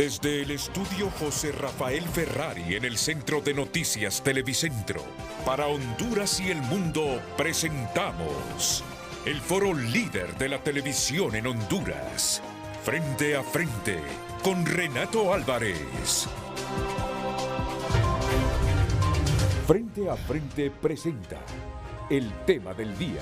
Desde el estudio José Rafael Ferrari en el Centro de Noticias Televicentro, para Honduras y el mundo presentamos el foro líder de la televisión en Honduras. Frente a frente con Renato Álvarez. Frente a frente presenta el tema del día.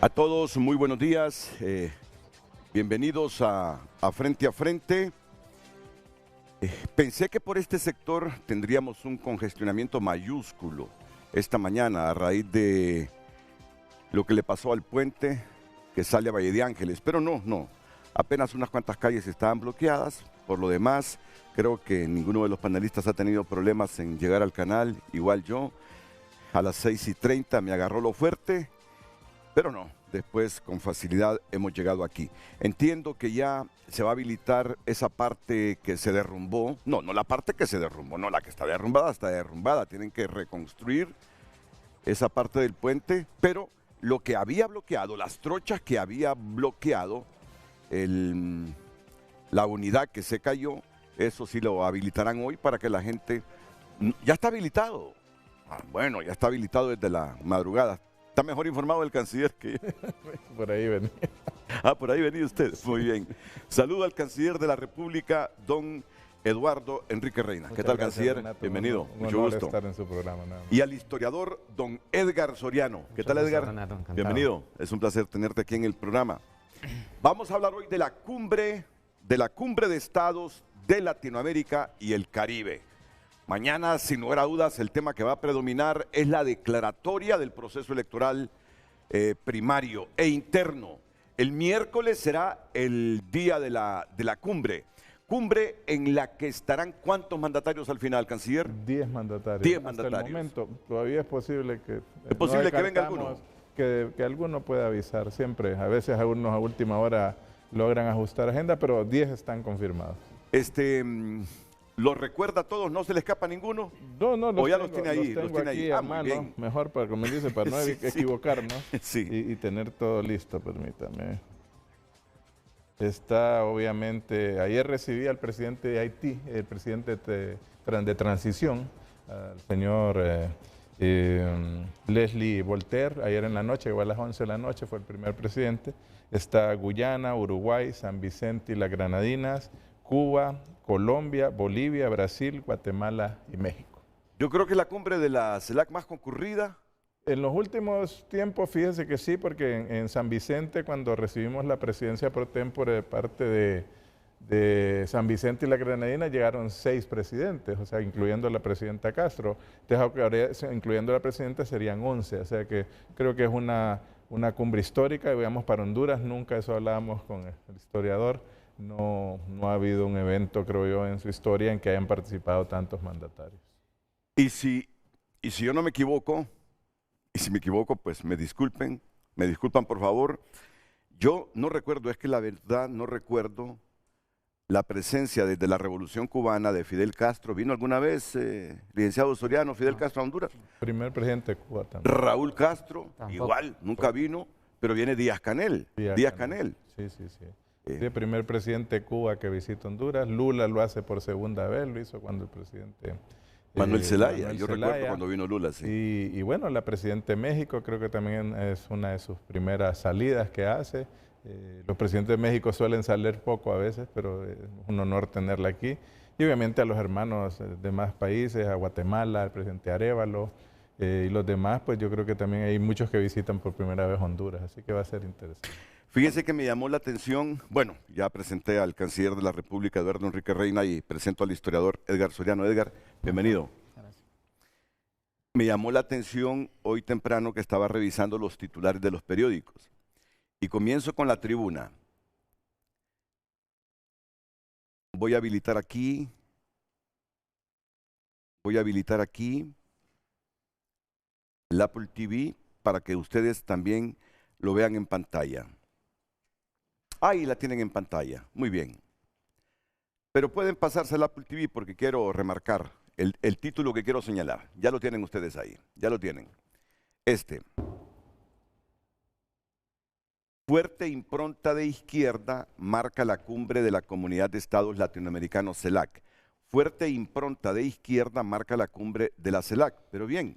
A todos, muy buenos días, bienvenidos a Frente a Frente. Pensé que por este sector tendríamos un congestionamiento mayúsculo esta mañana a raíz de lo que le pasó al puente que sale a Valle de Ángeles, pero no, apenas unas cuantas calles estaban bloqueadas. Por lo demás, creo que ninguno de los panelistas ha tenido problemas en llegar al canal, igual yo. A las 6:30 me agarró lo fuerte, pero no, después con facilidad hemos llegado aquí. Entiendo que ya se va a habilitar esa parte que se derrumbó. No la parte que se derrumbó, no, la que está derrumbada. Tienen que reconstruir esa parte del puente, pero lo que había bloqueado, las trochas que había bloqueado, la unidad que se cayó, eso sí lo habilitarán hoy para que la gente... Ya está habilitado. Bueno, ya está habilitado desde la madrugada. Está mejor informado el canciller que yo. Por ahí venía. Por ahí venía usted. Muy bien. Saludo al canciller de la República, don Eduardo Enrique Reina. ¿Qué tal, gracias, canciller? Renato. Bienvenido. Mucho gusto. estar en su programa. Y al historiador, don Edgar Soriano. ¿Qué tal, Edgar? Renato, Bienvenido. Es un placer tenerte aquí en el programa. Vamos a hablar hoy de la cumbre de estados de Latinoamérica y el Caribe. Mañana, sin lugar a dudas, el tema que va a predominar es la declaratoria del proceso electoral primario e interno. El miércoles será el día de la cumbre. Cumbre en la que estarán ¿cuántos mandatarios al final, canciller? 10 mandatarios. 10 Hasta mandatarios. el momento, todavía es posible que... ¿Es posible que venga alguno? Que alguno pueda avisar siempre. A veces algunos a última hora logran ajustar agenda, pero 10 están confirmados. ¿Los recuerda a todos? ¿No se le escapa ninguno? No, ¿O ya los tiene ahí? Los tengo aquí a mano, bien. mejor para, como dice, para no equivocarnos Sí. y tener todo listo, permítame. Está, obviamente, ayer recibí al presidente de Haití, el presidente de transición, al señor Leslie Voltaire, ayer en la noche, igual a las 11 de la noche, fue el primer presidente. Está Guyana, Uruguay, San Vicente y las Granadinas, Cuba, Colombia, Bolivia, Brasil, Guatemala y México. Yo creo que es la cumbre de la CELAC más concurrida. En los últimos tiempos, fíjese que sí, porque en San Vicente, cuando recibimos la presidencia pro tempore de parte de San Vicente y la Granadina, llegaron 6 presidentes, o sea, incluyendo la presidenta Castro. Entonces, ahora, incluyendo la presidenta, serían 11, o sea que creo que es una cumbre histórica, y digamos, para Honduras, nunca, eso hablábamos con el historiador, no ha habido un evento, creo yo, en su historia en que hayan participado tantos mandatarios. Y si yo no me equivoco, y si me equivoco, pues me disculpan por favor. Yo no recuerdo, es que la verdad no recuerdo la presencia desde la Revolución Cubana de Fidel Castro. ¿Vino alguna vez, licenciado Soriano, Fidel Castro a Honduras? Primer presidente de Cuba también. Raúl Castro, Tampoco. igual, nunca vino, pero viene Díaz Canel. Díaz Canel. Sí. Sí, el primer presidente de Cuba que visita Honduras. Lula lo hace por segunda vez, lo hizo cuando el presidente... Manuel Zelaya, yo recuerdo cuando vino Lula, sí. Y bueno, la presidenta de México creo que también es una de sus primeras salidas que hace. Los presidentes de México suelen salir poco a veces, pero es un honor tenerla aquí. y obviamente a los hermanos de más países, a Guatemala, al presidente Arévalo, y los demás, pues yo creo que también hay muchos que visitan por primera vez Honduras, así que va a ser interesante. Fíjense que me llamó la atención, bueno, ya presenté al canciller de la República, Eduardo Enrique Reina, y presento al historiador Edgar Soriano. Edgar, bienvenido. Gracias. Me llamó la atención hoy temprano que estaba revisando los titulares de los periódicos. Y comienzo con la Tribuna. Voy a habilitar aquí. El Apple TV para que ustedes también lo vean en pantalla. Ahí la tienen en pantalla. Muy bien. Pero pueden pasarse al Apple TV porque quiero remarcar el título que quiero señalar. Ya lo tienen ustedes ahí. Ya lo tienen. Fuerte impronta de izquierda marca la cumbre de la Comunidad de Estados Latinoamericanos CELAC. Fuerte impronta de izquierda marca la cumbre de la CELAC. Pero bien,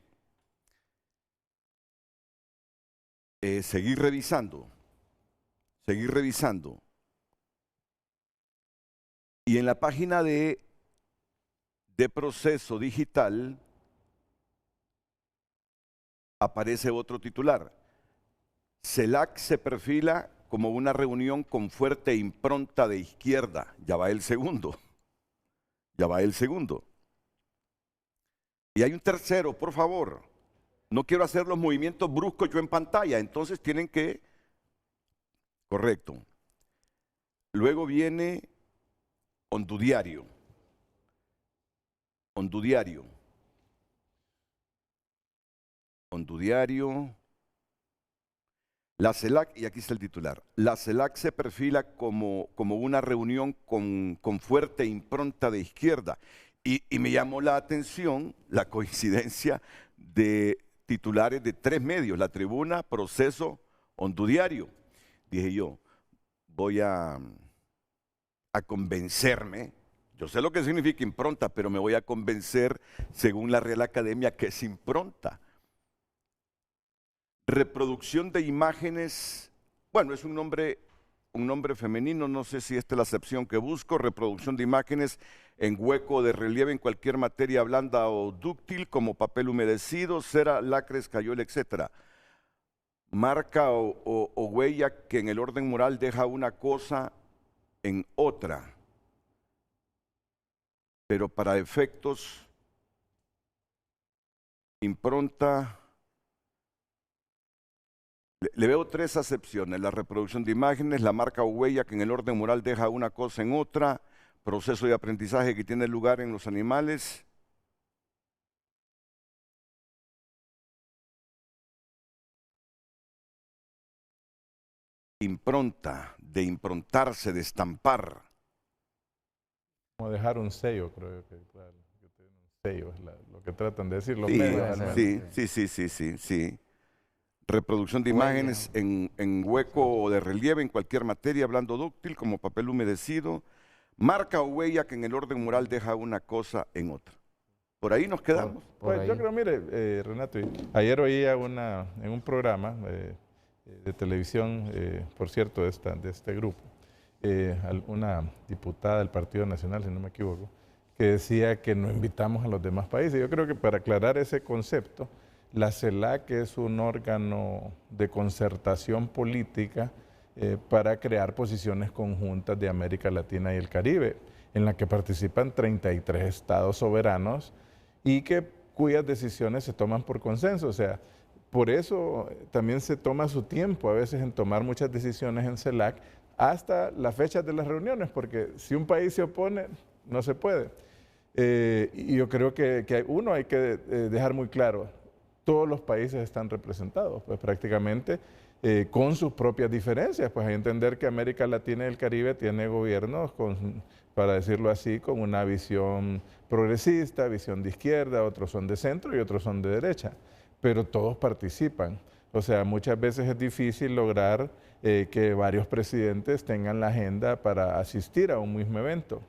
seguir revisando. Y en la página de Proceso Digital aparece otro titular. CELAC se perfila como una reunión con fuerte impronta de izquierda. Ya va el segundo. Y hay un tercero, por favor. No quiero hacer los movimientos bruscos yo en pantalla, entonces tienen que... Correcto. Luego viene Hondudiario. La CELAC, y aquí está el titular, la CELAC se perfila como una reunión con fuerte impronta de izquierda. Y me llamó la atención la coincidencia de titulares de 3 medios, La Tribuna, Proceso, Hondudiario. Dije yo, voy a convencerme, yo sé lo que significa impronta, pero me voy a convencer, según la Real Academia, que es impronta. Reproducción de imágenes, bueno, es un nombre femenino, no sé si esta es la acepción que busco. Reproducción de imágenes en hueco de relieve en cualquier materia blanda o dúctil, como papel humedecido, cera, lacre, escayola, etc. Marca o huella que en el orden moral deja una cosa en otra, pero para efectos impronta. Le veo 3 acepciones: la reproducción de imágenes, la marca o huella que en el orden moral deja una cosa en otra, proceso de aprendizaje que tiene lugar en los animales. Impronta, de improntarse, de estampar. Como dejar un sello, creo que claro, un sello es lo que tratan de decir los Sí, medios. Al menos. sí. Reproducción de imágenes en hueco o de relieve en cualquier materia blando dúctil, como papel humedecido. Marca o huella que en el orden moral deja una cosa en otra. Por ahí nos quedamos. Pues yo creo, mire, Renato, ayer oía en un programa de televisión, por cierto, de este grupo, una diputada del Partido Nacional, si no me equivoco, que decía que no invitamos a los demás países. Yo creo que para aclarar ese concepto, la CELAC es un órgano de concertación política para crear posiciones conjuntas de América Latina y el Caribe, en la que participan 33 estados soberanos y cuyas decisiones se toman por consenso. O sea, por eso también se toma su tiempo a veces en tomar muchas decisiones en CELAC hasta las fechas de las reuniones, porque si un país se opone, no se puede. Y yo creo que hay que dejar muy claro, todos los países están representados, pues prácticamente con sus propias diferencias. Pues hay que entender que América Latina y el Caribe tiene gobiernos, para decirlo así, con una visión progresista, visión de izquierda, otros son de centro y otros son de derecha, pero todos participan. O sea, muchas veces es difícil lograr que varios presidentes tengan la agenda para asistir a un mismo evento.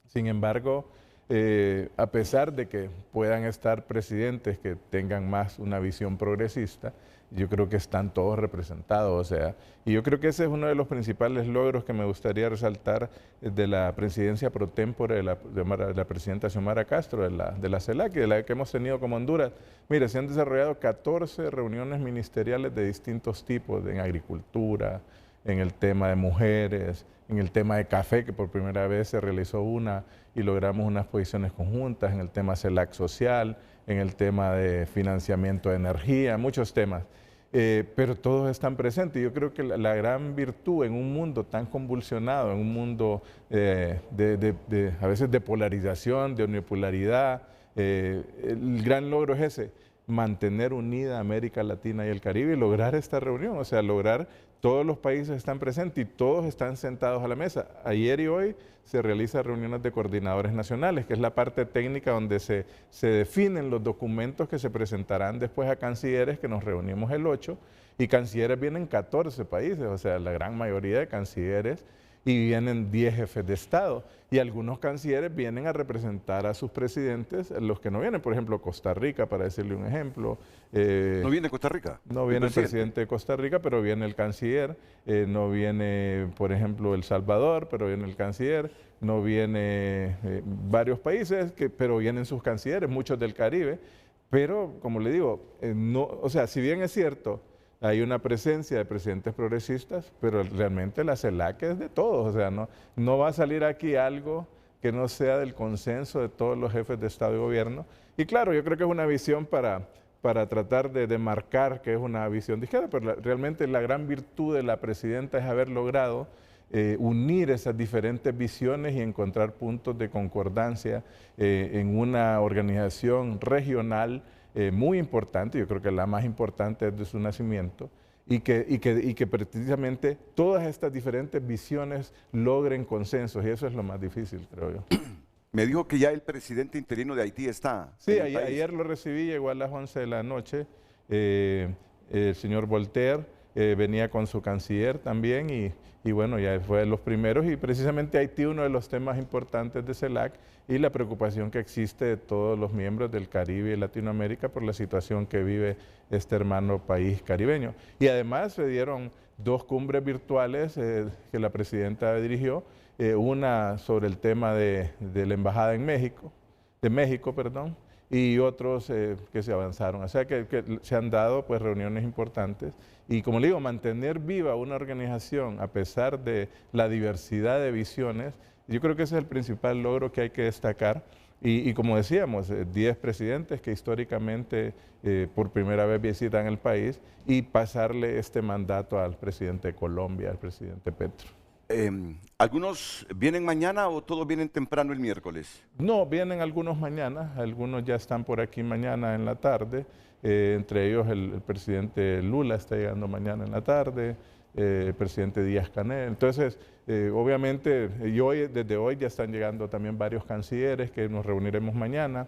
Sin embargo, a pesar de que puedan estar presidentes que tengan más una visión progresista, yo creo que están todos representados, o sea, y yo creo que ese es uno de los principales logros que me gustaría resaltar de la presidencia pro tempore de la presidenta Xiomara Castro, de la CELAC y de la que hemos tenido como Honduras. Mire, se han desarrollado 14 reuniones ministeriales de distintos tipos, en agricultura, en el tema de mujeres, en el tema de café, que por primera vez se realizó una y logramos unas posiciones conjuntas, en el tema CELAC social, en el tema de financiamiento de energía, muchos temas. Pero todos están presentes. Yo creo que la gran virtud en un mundo tan convulsionado, en un mundo a veces de polarización, de unipolaridad, el gran logro es ese, mantener unida América Latina y el Caribe y lograr esta reunión, o sea, lograr todos los países están presentes y todos están sentados a la mesa. Ayer y hoy se realizan reuniones de coordinadores nacionales, que es la parte técnica donde se definen los documentos que se presentarán después a cancilleres, que nos reunimos el 8, y cancilleres vienen 14 países, o sea, la gran mayoría de cancilleres, y vienen 10 jefes de Estado. Y algunos cancilleres vienen a representar a sus presidentes, los que no vienen, por ejemplo, Costa Rica, para decirle un ejemplo. ¿No viene Costa Rica? No viene el presidente de Costa Rica, pero viene el canciller. No viene, por ejemplo, El Salvador, pero viene el canciller. No viene varios países, pero vienen sus cancilleres, muchos del Caribe. Pero, como le digo, no, o sea, si bien es cierto, hay una presencia de presidentes progresistas, pero realmente la CELAC es de todos, o sea, no va a salir aquí algo que no sea del consenso de todos los jefes de Estado y Gobierno. Y claro, yo creo que es una visión para tratar de marcar que es una visión de izquierda, pero realmente la gran virtud de la presidenta es haber logrado unir esas diferentes visiones y encontrar puntos de concordancia en una organización regional muy importante, yo creo que la más importante desde su nacimiento, y que precisamente todas estas diferentes visiones logren consensos, y eso es lo más difícil, creo yo. Me dijo que ya el presidente interino de Haití está. Sí, ayer lo recibí, llegó a las 11 de la noche, el señor Voltaire venía con su canciller también, y bueno, ya fue de los primeros, y precisamente Haití uno de los temas importantes de CELAC y la preocupación que existe de todos los miembros del Caribe y Latinoamérica por la situación que vive este hermano país caribeño. Y además se dieron 2 cumbres virtuales que la presidenta dirigió, una sobre el tema de la embajada en México, y otros que se avanzaron. O sea que se han dado pues reuniones importantes y, como le digo, mantener viva una organización a pesar de la diversidad de visiones, yo creo que ese es el principal logro que hay que destacar. Y como decíamos, 10 presidentes que históricamente por primera vez visitan el país, y pasarle este mandato al presidente de Colombia, al presidente Petro. ¿Algunos vienen mañana o todos vienen temprano el miércoles? No, vienen algunos mañana, algunos ya están por aquí mañana en la tarde, entre ellos el presidente Lula está llegando mañana en la tarde, el presidente Díaz-Canel. Entonces, obviamente, desde hoy ya están llegando también varios cancilleres que nos reuniremos mañana,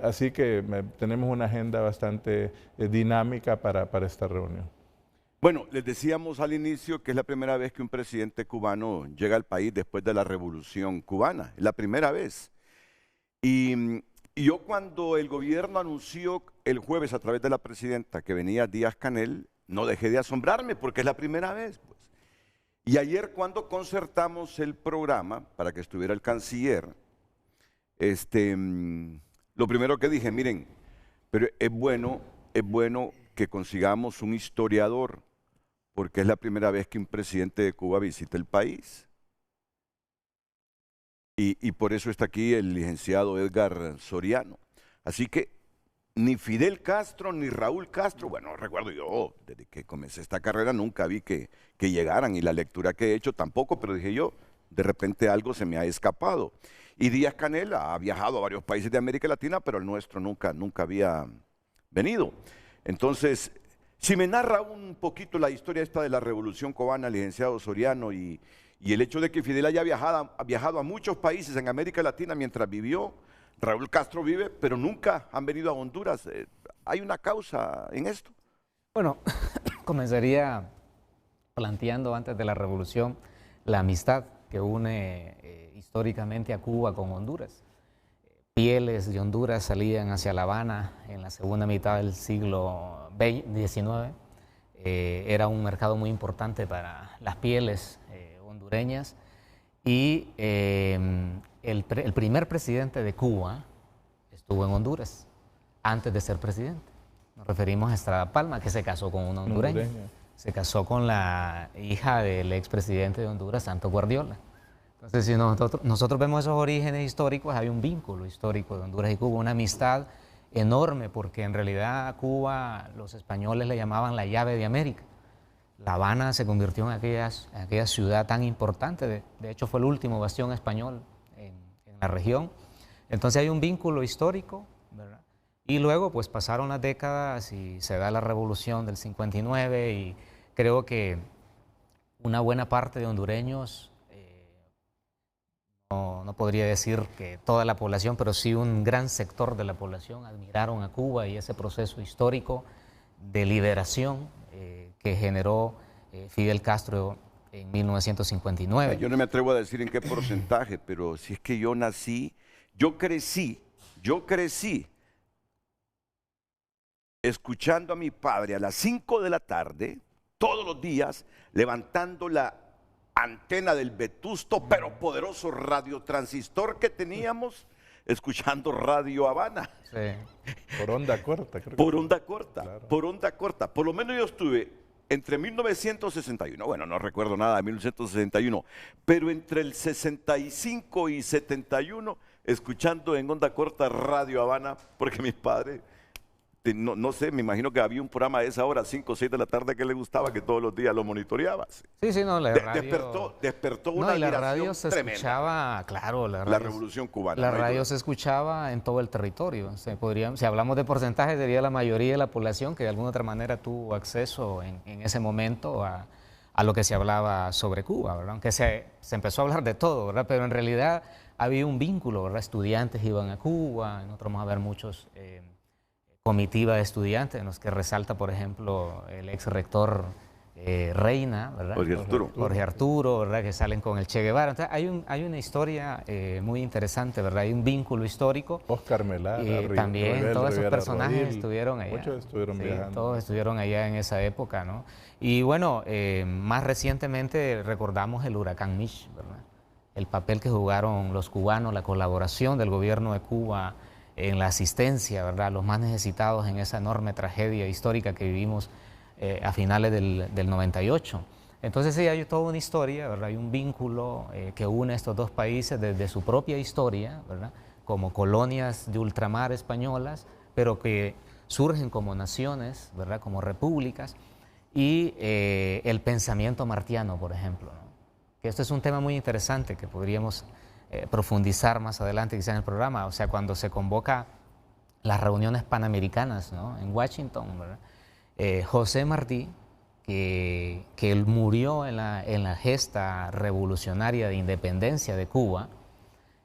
así que tenemos una agenda bastante dinámica para esta reunión. Bueno, les decíamos al inicio que es la primera vez que un presidente cubano llega al país después de la Revolución Cubana, es la primera vez. Y yo, cuando el gobierno anunció el jueves a través de la presidenta que venía Díaz-Canel, no dejé de asombrarme porque es la primera vez, pues. Y ayer, cuando concertamos el programa para que estuviera el canciller, lo primero que dije, miren, pero es bueno que consigamos un historiador, porque es la primera vez que un presidente de Cuba visita el país. Y por eso está aquí el licenciado Edgar Soriano. Así que ni Fidel Castro ni Raúl Castro, bueno, recuerdo yo, desde que comencé esta carrera nunca vi que llegaran, y la lectura que he hecho tampoco, pero dije yo, de repente algo se me ha escapado. Y Díaz-Canel ha viajado a varios países de América Latina, pero el nuestro nunca había venido. Entonces, si me narra un poquito la historia esta de la Revolución Cubana, licenciado Soriano, y el hecho de que Fidel haya viajado a muchos países en América Latina mientras vivió, Raúl Castro vive, pero nunca han venido a Honduras. ¿Hay una causa en esto? Bueno, comenzaría planteando antes de la revolución la amistad que une históricamente a Cuba con Honduras. pieles de Honduras salían hacia La Habana en la segunda mitad del siglo XIX. Era un mercado muy importante para las pieles hondureñas. Y el primer presidente de Cuba estuvo en Honduras antes de ser presidente. Nos referimos a Estrada Palma, que se casó con una hondureña. Se casó con la hija del expresidente de Honduras, Santos Guardiola. Entonces, si nosotros vemos esos orígenes históricos, hay un vínculo histórico de Honduras y Cuba, una amistad enorme, porque en realidad a Cuba los españoles le llamaban la llave de América. La Habana se convirtió en aquella ciudad tan importante, de hecho fue el último bastión español en la región. Entonces hay un vínculo histórico, ¿verdad? Y luego pues pasaron las décadas y se da la revolución del 59 y creo que una buena parte de hondureños, no podría decir que toda la población, pero sí un gran sector de la población admiraron a Cuba y ese proceso histórico de liberación que generó Fidel Castro en 1959. Yo no me atrevo a decir en qué porcentaje, pero si es que yo crecí escuchando a mi padre a las 5 de la tarde, todos los días, levantando la antena del vetusto pero poderoso radiotransistor que teníamos, escuchando Radio Habana. Sí. Por onda corta, creo. Por onda corta, claro. Por onda corta. Por lo menos yo estuve entre 1961, bueno, no recuerdo nada de 1961, pero entre el 65 y 71, escuchando en onda corta Radio Habana, porque mis padres, no sé, me imagino que había un programa a esa hora, 5 o 6 de la tarde, que le gustaba, que todos los días lo monitoreabas. Sí, no, la radio... Despertó una y la admiración radio se tremenda. Escuchaba, claro, la Revolución Cubana. La radio se escuchaba en todo el territorio. Si hablamos de porcentaje, sería la mayoría de la población que de alguna otra manera tuvo acceso en ese momento a lo que se hablaba sobre Cuba, ¿verdad? Aunque se empezó a hablar de todo, ¿verdad? Pero en realidad había un vínculo, ¿verdad? Estudiantes iban a Cuba, nosotros vamos a ver muchos... comitiva de estudiantes, en los que resalta, por ejemplo, el ex rector Reina, ¿verdad? Jorge Arturo, ¿verdad? Que salen con el Che Guevara. Entonces, hay una historia muy interesante, ¿verdad? Hay un vínculo histórico. Oscar Melada, también todos esos personajes estuvieron allá. Muchos estuvieron viajando. Todos estuvieron allá en esa época, ¿no? Y bueno, más recientemente recordamos el huracán Mitch, ¿verdad? El papel que jugaron los cubanos, la colaboración del gobierno de Cuba en la asistencia, ¿verdad?, a los más necesitados en esa enorme tragedia histórica que vivimos a finales del 98. Entonces sí, hay toda una historia, ¿verdad?, hay un vínculo que une a estos dos países desde su propia historia, ¿verdad?, como colonias de ultramar españolas, pero que surgen como naciones, ¿verdad?, como repúblicas, y el pensamiento martiano, por ejemplo, ¿no? Que esto es un tema muy interesante que podríamos profundizar más adelante quizá en el programa. O sea, cuando se convoca las reuniones panamericanas, ¿no?, en Washington, ¿verdad? José Martí, que él murió en la gesta revolucionaria de independencia de Cuba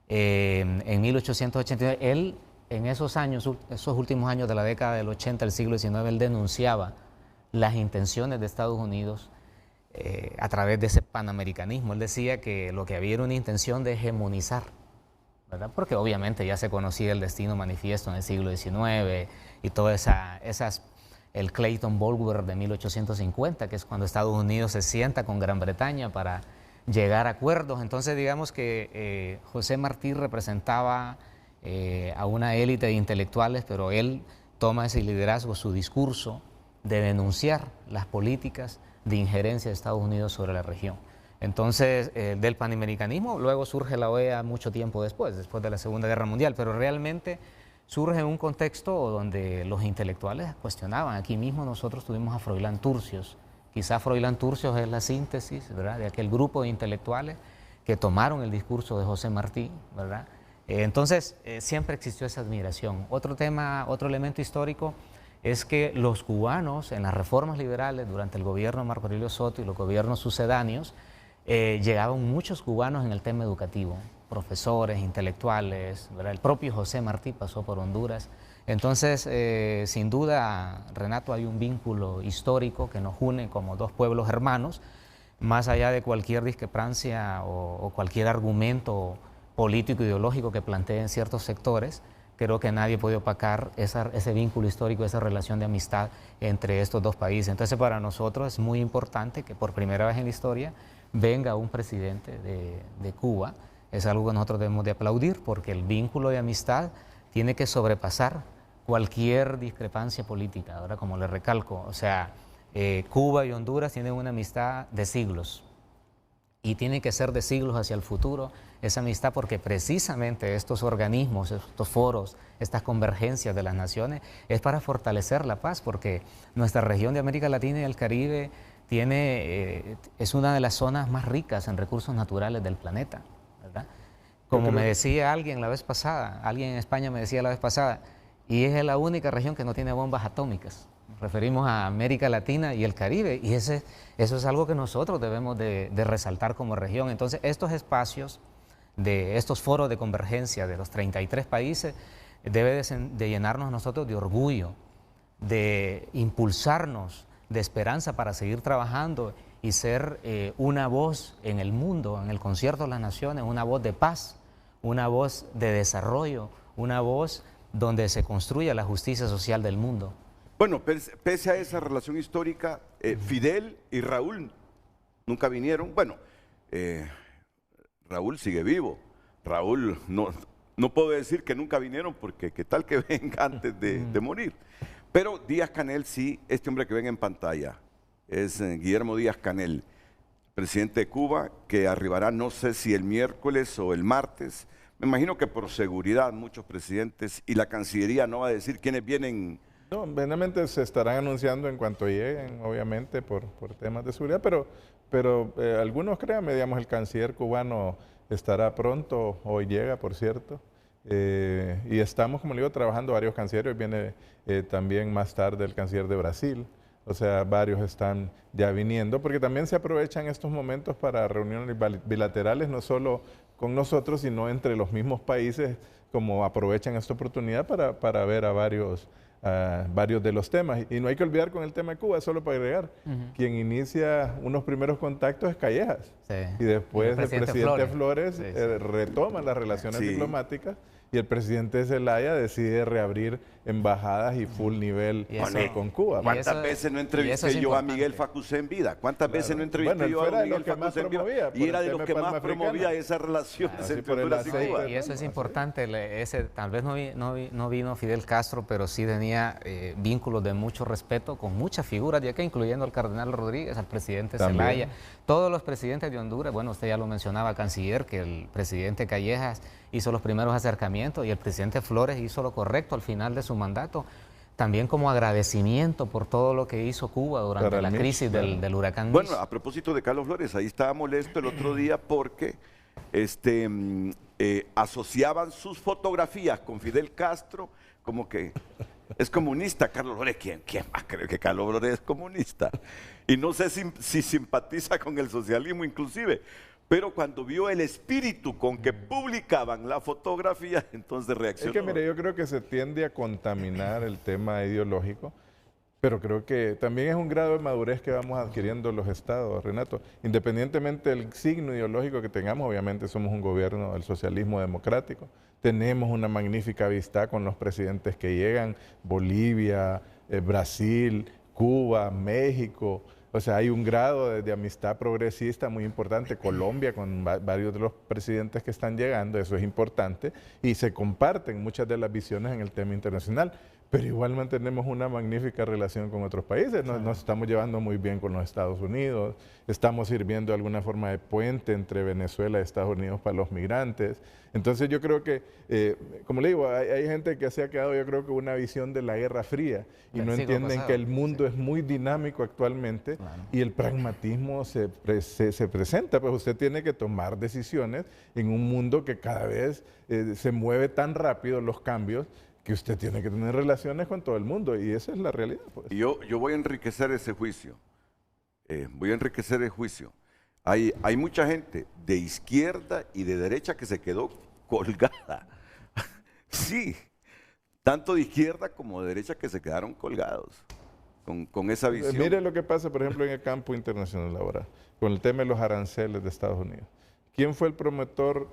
en 1889, él en esos años, esos últimos años de la década del 80 del siglo XIX, él denunciaba las intenciones de Estados Unidos a través de ese panamericanismo. Él decía que lo que había era una intención de hegemonizar, ¿verdad? Porque obviamente ya se conocía el destino manifiesto en el siglo XIX y todo el Clayton-Bolwer de 1850, que es cuando Estados Unidos se sienta con Gran Bretaña para llegar a acuerdos. Entonces digamos que José Martí representaba a una élite de intelectuales, pero él toma ese liderazgo, su discurso de denunciar las políticas de injerencia de Estados Unidos sobre la región. Entonces, del panamericanismo luego surge la OEA mucho tiempo después de la Segunda Guerra Mundial, pero realmente surge en un contexto donde los intelectuales cuestionaban. Aquí mismo nosotros tuvimos a Froilán Turcios. Quizá Froilán Turcios es la síntesis, ¿verdad?, de aquel grupo de intelectuales que tomaron el discurso de José Martí, ¿verdad? Entonces, siempre existió esa admiración. Otro elemento histórico es que los cubanos en las reformas liberales durante el gobierno de Marco Aurelio Soto y los gobiernos sucedáneos, llegaban muchos cubanos en el tema educativo, profesores, intelectuales, ¿verdad? El propio José Martí pasó por Honduras. Entonces, sin duda, Renato, hay un vínculo histórico que nos une como dos pueblos hermanos, más allá de cualquier discrepancia o cualquier argumento político ideológico que planteen ciertos sectores, creo que nadie puede opacar ese vínculo histórico, esa relación de amistad entre estos dos países. Entonces, para nosotros es muy importante que por primera vez en la historia venga un presidente de Cuba. Es algo que nosotros debemos de aplaudir, porque el vínculo de amistad tiene que sobrepasar cualquier discrepancia política. Ahora, como le recalco, o sea, Cuba y Honduras tienen una amistad de siglos, y tiene que ser de siglos hacia el futuro esa amistad, porque precisamente estos organismos, estos foros, estas convergencias de las naciones es para fortalecer la paz, porque nuestra región de América Latina y el Caribe es una de las zonas más ricas en recursos naturales del planeta, ¿verdad? Como me decía alguien la vez pasada, alguien en España me decía la vez pasada, y es la única región que no tiene bombas atómicas. Nos referimos a América Latina y el Caribe, y eso es algo que nosotros debemos de resaltar como región. Entonces, estos espacios, estos foros de convergencia de los 33 países, debe de llenarnos nosotros de orgullo, de impulsarnos, de esperanza para seguir trabajando y ser una voz en el mundo, en el concierto de las naciones, una voz de paz, una voz de desarrollo, una voz donde se construya la justicia social del mundo. Bueno, pese a esa relación histórica, Fidel y Raúl nunca vinieron. Bueno, Raúl sigue vivo. Raúl no puedo decir que nunca vinieron, porque qué tal que venga antes de morir. Pero Díaz-Canel sí, este hombre que ven en pantalla, es Guillermo Díaz-Canel, presidente de Cuba, que arribará no sé si el miércoles o el martes. Me imagino que por seguridad muchos presidentes, y la Cancillería no va a decir quiénes vienen. No, obviamente se estarán anunciando en cuanto lleguen, obviamente, por temas de seguridad, pero algunos, créanme, digamos, el canciller cubano estará pronto, hoy llega, por cierto, y estamos, como le digo, trabajando varios cancilleres. Viene también más tarde el canciller de Brasil, o sea, varios están ya viniendo, porque también se aprovechan estos momentos para reuniones bilaterales, no solo con nosotros, sino entre los mismos países, como aprovechan esta oportunidad para ver a varios de los temas. Y no hay que olvidar con el tema de Cuba, solo para agregar, quien inicia unos primeros contactos es Callejas. Sí. Y después el presidente Flores retoma las relaciones diplomáticas, y el presidente Zelaya decide reabrir embajadas y full nivel con Cuba. ¿Cuántas veces no entrevisté yo a Miguel Facusé en vida? ¿Cuántas veces no entrevisté yo a Miguel Facusé en vida? Y era de los que más promovía esas relaciones entre Honduras y Cuba. Y eso es importante. Tal vez no vino Fidel Castro, pero sí tenía vínculos de mucho respeto con muchas figuras de acá, incluyendo al cardenal Rodríguez, al presidente Zelaya, todos los presidentes de Honduras. Bueno, usted ya lo mencionaba, canciller, que el presidente Callejas hizo los primeros acercamientos, y el presidente Flores hizo lo correcto al final de su mandato, también como agradecimiento por todo lo que hizo Cuba durante la crisis del huracán Mitch. Bueno, a propósito de Carlos Flores, ahí estaba molesto el otro día porque asociaban sus fotografías con Fidel Castro, como que es comunista Carlos Flores. ¿Quién va a creer que Carlos Flores es comunista? Y no sé si simpatiza con el socialismo inclusive. Pero cuando vio el espíritu con que publicaban la fotografía, entonces reaccionó. Es que, mire, yo creo que se tiende a contaminar el tema ideológico, pero creo que también es un grado de madurez que vamos adquiriendo los estados, Renato. Independientemente del signo ideológico que tengamos, obviamente somos un gobierno del socialismo democrático. Tenemos una magnífica amistad con los presidentes que llegan, Bolivia, Brasil, Cuba, México. O sea, hay un grado de amistad progresista muy importante. Colombia, con varios de los presidentes que están llegando, eso es importante, y se comparten muchas de las visiones en el tema internacional. Pero igual mantenemos una magnífica relación con otros países. Nos estamos llevando muy bien con los Estados Unidos, estamos sirviendo de alguna forma de puente entre Venezuela y Estados Unidos para los migrantes. Entonces yo creo que, como le digo, hay gente que se ha quedado, yo creo que una visión de la Guerra Fría, y no entienden que el mundo es muy dinámico actualmente, y el pragmatismo se presenta. Pues usted tiene que tomar decisiones en un mundo que cada vez se mueve tan rápido, los cambios, que usted tiene que tener relaciones con todo el mundo, y esa es la realidad. Pues. Yo voy a enriquecer ese juicio. Voy a enriquecer el juicio. Hay mucha gente de izquierda y de derecha que se quedó colgada. Sí, tanto de izquierda como de derecha que se quedaron colgados con esa visión. Mire lo que pasa, por ejemplo, en el campo internacional ahora, con el tema de los aranceles de Estados Unidos. ¿Quién fue el promotor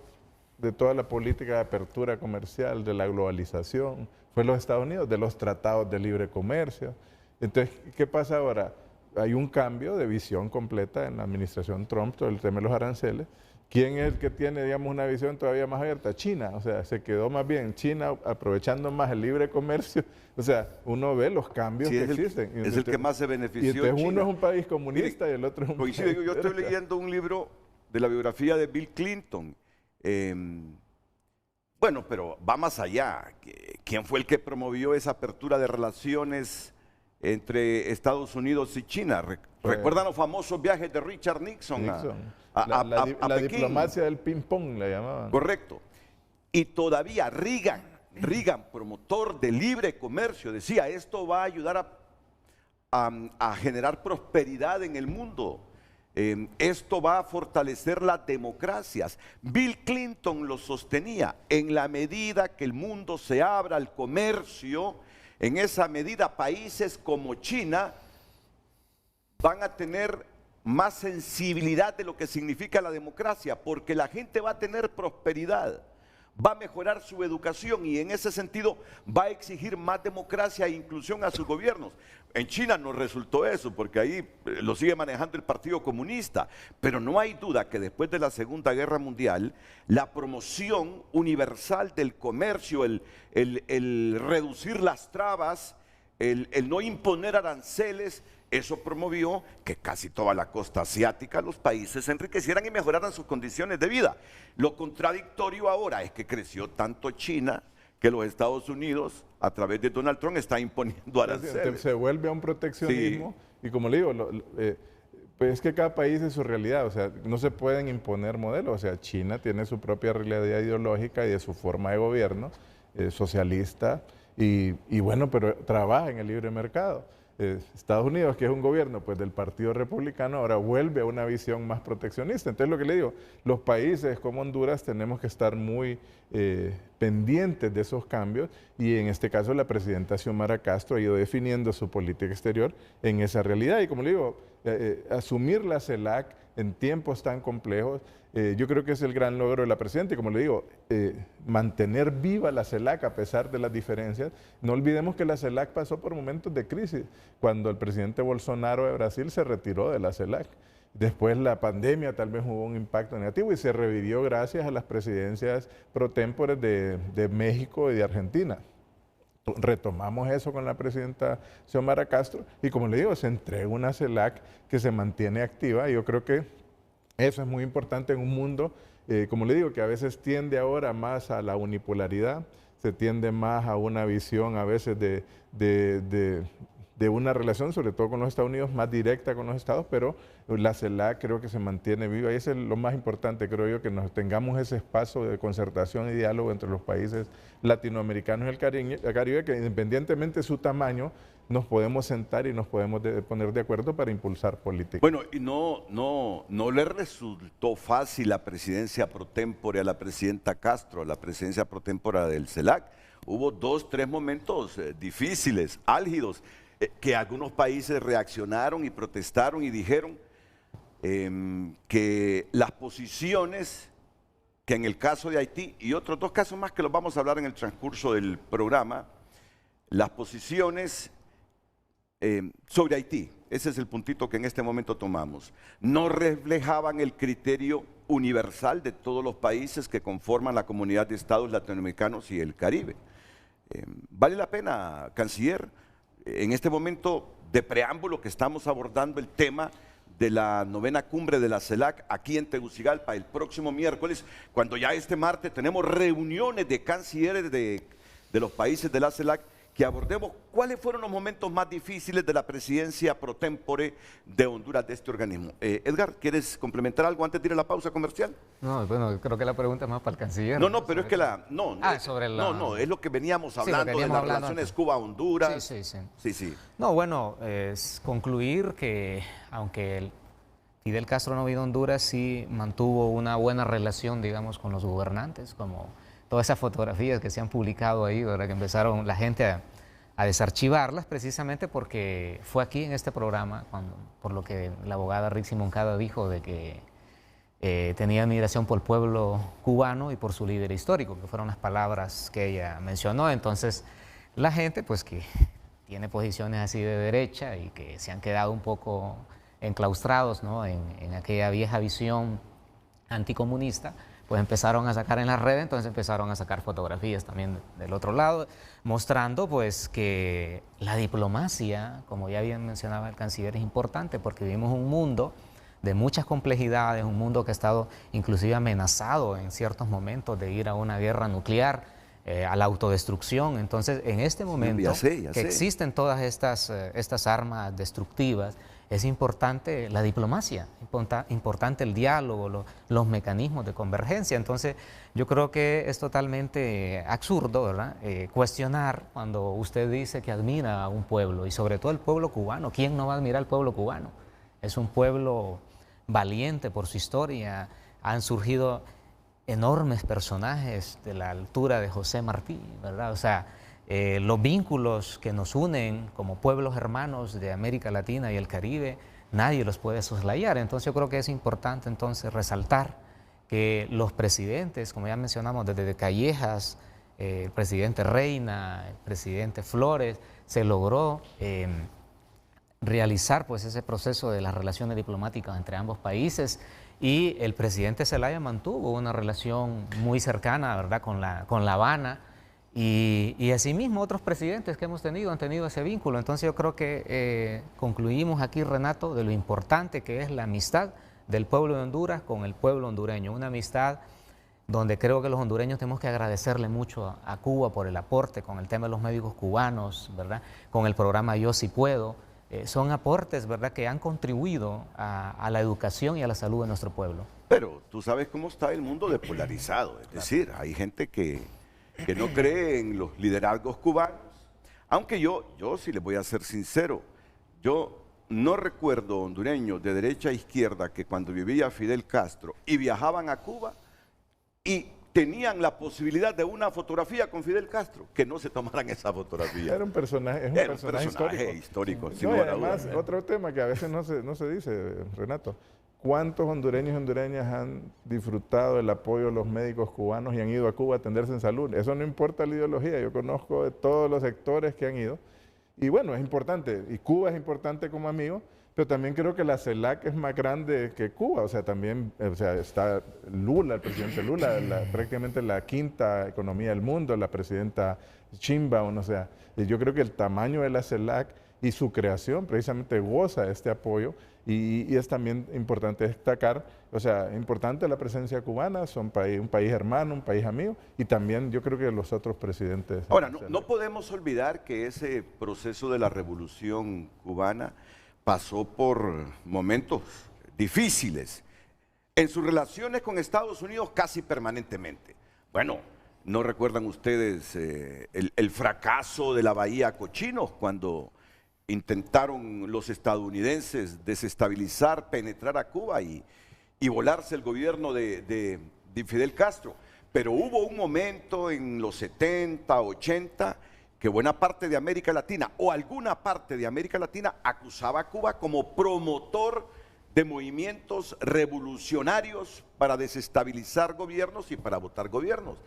de toda la política de apertura comercial, de la globalización, fue los Estados Unidos, de los tratados de libre comercio. Entonces, ¿qué pasa ahora? Hay un cambio de visión completa en la administración Trump, todo el tema de los aranceles. ¿Quién es el que tiene, digamos, una visión todavía más abierta? China, o sea, se quedó más bien China aprovechando más el libre comercio. O sea, uno ve los cambios que existen. Es el que más se benefició. Y entonces uno es un país comunista y el otro es un país... Yo estoy leyendo un libro de la biografía de Bill Clinton. Bueno, pero va más allá. ¿Quién fue el que promovió esa apertura de relaciones entre Estados Unidos y China? ¿Recuerdan los famosos viajes de Richard Nixon a la Pekín? diplomacia del ping-pong le llamaban. Correcto. Y todavía Reagan, promotor de libre comercio, decía, esto va a ayudar a generar prosperidad en el mundo. Esto va a fortalecer las democracias. Bill Clinton lo sostenía. En la medida que el mundo se abra al comercio, en esa medida países como China van a tener más sensibilidad de lo que significa la democracia, porque la gente va a tener prosperidad, va a mejorar su educación y en ese sentido va a exigir más democracia e inclusión a sus gobiernos. En China no resultó eso, porque ahí lo sigue manejando el Partido Comunista, pero no hay duda que después de la Segunda Guerra Mundial, la promoción universal del comercio, el reducir las trabas, el no imponer aranceles, eso promovió que casi toda la costa asiática, los países se enriquecieran y mejoraran sus condiciones de vida. Lo contradictorio ahora es que creció tanto China que los Estados Unidos, a través de Donald Trump, está imponiendo aranceles. Se vuelve a un proteccionismo, sí. Y como le digo, pues es que cada país es su realidad, o sea, no se pueden imponer modelos, o sea, China tiene su propia realidad ideológica y de su forma de gobierno, socialista, y bueno, pero trabaja en el libre mercado. Estados Unidos, que es un gobierno pues del Partido Republicano, ahora vuelve a una visión más proteccionista. Entonces lo que le digo, los países como Honduras tenemos que estar muy pendientes de esos cambios y en este caso la presidenta Xiomara Castro ha ido definiendo su política exterior en esa realidad. Y como le digo, asumir la CELAC en tiempos tan complejos, yo creo que es el gran logro de la presidenta y como le digo, mantener viva la CELAC a pesar de las diferencias. No olvidemos que la CELAC pasó por momentos de crisis, cuando el presidente Bolsonaro de Brasil se retiró de la CELAC. Después la pandemia tal vez hubo un impacto negativo y se revivió gracias a las presidencias pro tempore de México y de Argentina. Retomamos eso con la presidenta Xiomara Castro y como le digo, se entrega una CELAC que se mantiene activa y yo creo que eso es muy importante en un mundo, como le digo, que a veces tiende ahora más a la unipolaridad, se tiende más a una visión a veces de una relación, sobre todo con los Estados Unidos, más directa con los Estados, pero la CELAC creo que se mantiene viva y eso es lo más importante, creo yo, que nos tengamos ese espacio de concertación y diálogo entre los países latinoamericanos y el Caribe, que independientemente de su tamaño, nos podemos sentar y nos podemos poner de acuerdo para impulsar políticas. Bueno, y no le resultó fácil la presidencia pro tempore a la presidenta Castro, la presidencia pro tempore del CELAC. Hubo 2, 3 momentos difíciles, álgidos, que algunos países reaccionaron y protestaron y dijeron que las posiciones, que en el caso de Haití y otros 2 casos más que los vamos a hablar en el transcurso del programa, las posiciones sobre Haití, ese es el puntito que en este momento tomamos, no reflejaban el criterio universal de todos los países que conforman la comunidad de estados latinoamericanos y el Caribe. Vale la pena, canciller, en este momento de preámbulo que estamos abordando el tema de la 9ª cumbre de la CELAC aquí en Tegucigalpa el próximo miércoles, cuando ya este martes tenemos reuniones de cancilleres de los países de la CELAC, que abordemos cuáles fueron los momentos más difíciles de la presidencia pro tempore de Honduras de este organismo. Edgar, ¿quieres complementar algo antes de ir a la pausa comercial? No, bueno, creo que la pregunta es más para el canciller. No, pero es que es lo que veníamos hablando de las relaciones Cuba-Honduras. Sí. No, bueno, es concluir que aunque Fidel Castro no vino a Honduras, sí mantuvo una buena relación, digamos, con los gobernantes, como todas esas fotografías que se han publicado ahí, ¿verdad? Que empezaron la gente a desarchivarlas precisamente porque fue aquí en este programa, por lo que la abogada Rixi Moncada dijo de que tenía admiración por el pueblo cubano y por su líder histórico, que fueron las palabras que ella mencionó. Entonces, la gente, pues que tiene posiciones así de derecha y que se han quedado un poco enclaustrados, ¿no?, en aquella vieja visión anticomunista, pues empezaron a sacar en las redes, entonces empezaron a sacar fotografías también del otro lado, mostrando pues que la diplomacia, como ya bien mencionaba el canciller, es importante porque vivimos un mundo de muchas complejidades, un mundo que ha estado inclusive amenazado en ciertos momentos de ir a una guerra nuclear, a la autodestrucción. Entonces, en este momento ya sé. que existen todas estas armas destructivas, es importante la diplomacia, importante el diálogo, los mecanismos de convergencia. Entonces, yo creo que es totalmente absurdo, ¿verdad?, cuestionar cuando usted dice que admira a un pueblo, y sobre todo el pueblo cubano. ¿Quién no va a admirar al pueblo cubano? Es un pueblo valiente por su historia. Han surgido enormes personajes de la altura de José Martí, ¿verdad? O sea, los vínculos que nos unen como pueblos hermanos de América Latina y el Caribe, nadie los puede soslayar. Entonces yo creo que es importante entonces resaltar que los presidentes, como ya mencionamos, desde Callejas, el presidente Reina, el presidente Flores, se logró realizar pues ese proceso de las relaciones diplomáticas entre ambos países, y el presidente Zelaya mantuvo una relación muy cercana, ¿verdad?, con La Habana. Y asimismo otros presidentes que hemos tenido han tenido ese vínculo. Entonces yo creo que concluimos aquí, Renato, de lo importante que es la amistad del pueblo de Honduras con el pueblo hondureño. Una amistad donde creo que los hondureños tenemos que agradecerle mucho a Cuba por el aporte con el tema de los médicos cubanos, ¿verdad?, con el programa Yo Sí Puedo. Son aportes, ¿verdad?, que han contribuido a la educación y a la salud de nuestro pueblo. Pero tú sabes cómo está el mundo de polarizado. Es decir, hay gente que no cree en los liderazgos cubanos, aunque yo sí les voy a ser sincero, yo no recuerdo hondureños de derecha a izquierda que cuando vivía Fidel Castro y viajaban a Cuba y tenían la posibilidad de una fotografía con Fidel Castro, que no se tomaran esa fotografía. Era un personaje, es un personaje histórico. Sí. Sin No, y lugar a además, dudas. otro tema que a veces no se dice, Renato, ¿cuántos hondureños y hondureñas han disfrutado el apoyo de los médicos cubanos y han ido a Cuba a atenderse en salud? Eso no importa la ideología, yo conozco de todos los sectores que han ido. Y bueno, es importante, y Cuba es importante como amigo, pero también creo que la CELAC es más grande que Cuba. O sea, también está Lula, el presidente Lula, prácticamente la quinta economía del mundo, la presidenta Sheinbaum. O sea, y yo creo que el tamaño de la CELAC y su creación precisamente goza de este apoyo, y es también importante destacar, o sea, importante la presencia cubana, son un país hermano, un país amigo, y también yo creo que los otros presidentes. Ahora, no podemos olvidar que ese proceso de la revolución cubana pasó por momentos difíciles en sus relaciones con Estados Unidos casi permanentemente. Bueno, ¿no recuerdan ustedes el fracaso de la Bahía Cochinos cuando intentaron los estadounidenses desestabilizar, penetrar a Cuba y volarse el gobierno de Fidel Castro? Pero hubo un momento en los 70, 80, que buena parte de América Latina, o alguna parte de América Latina, acusaba a Cuba como promotor de movimientos revolucionarios para desestabilizar gobiernos y para votar gobiernos.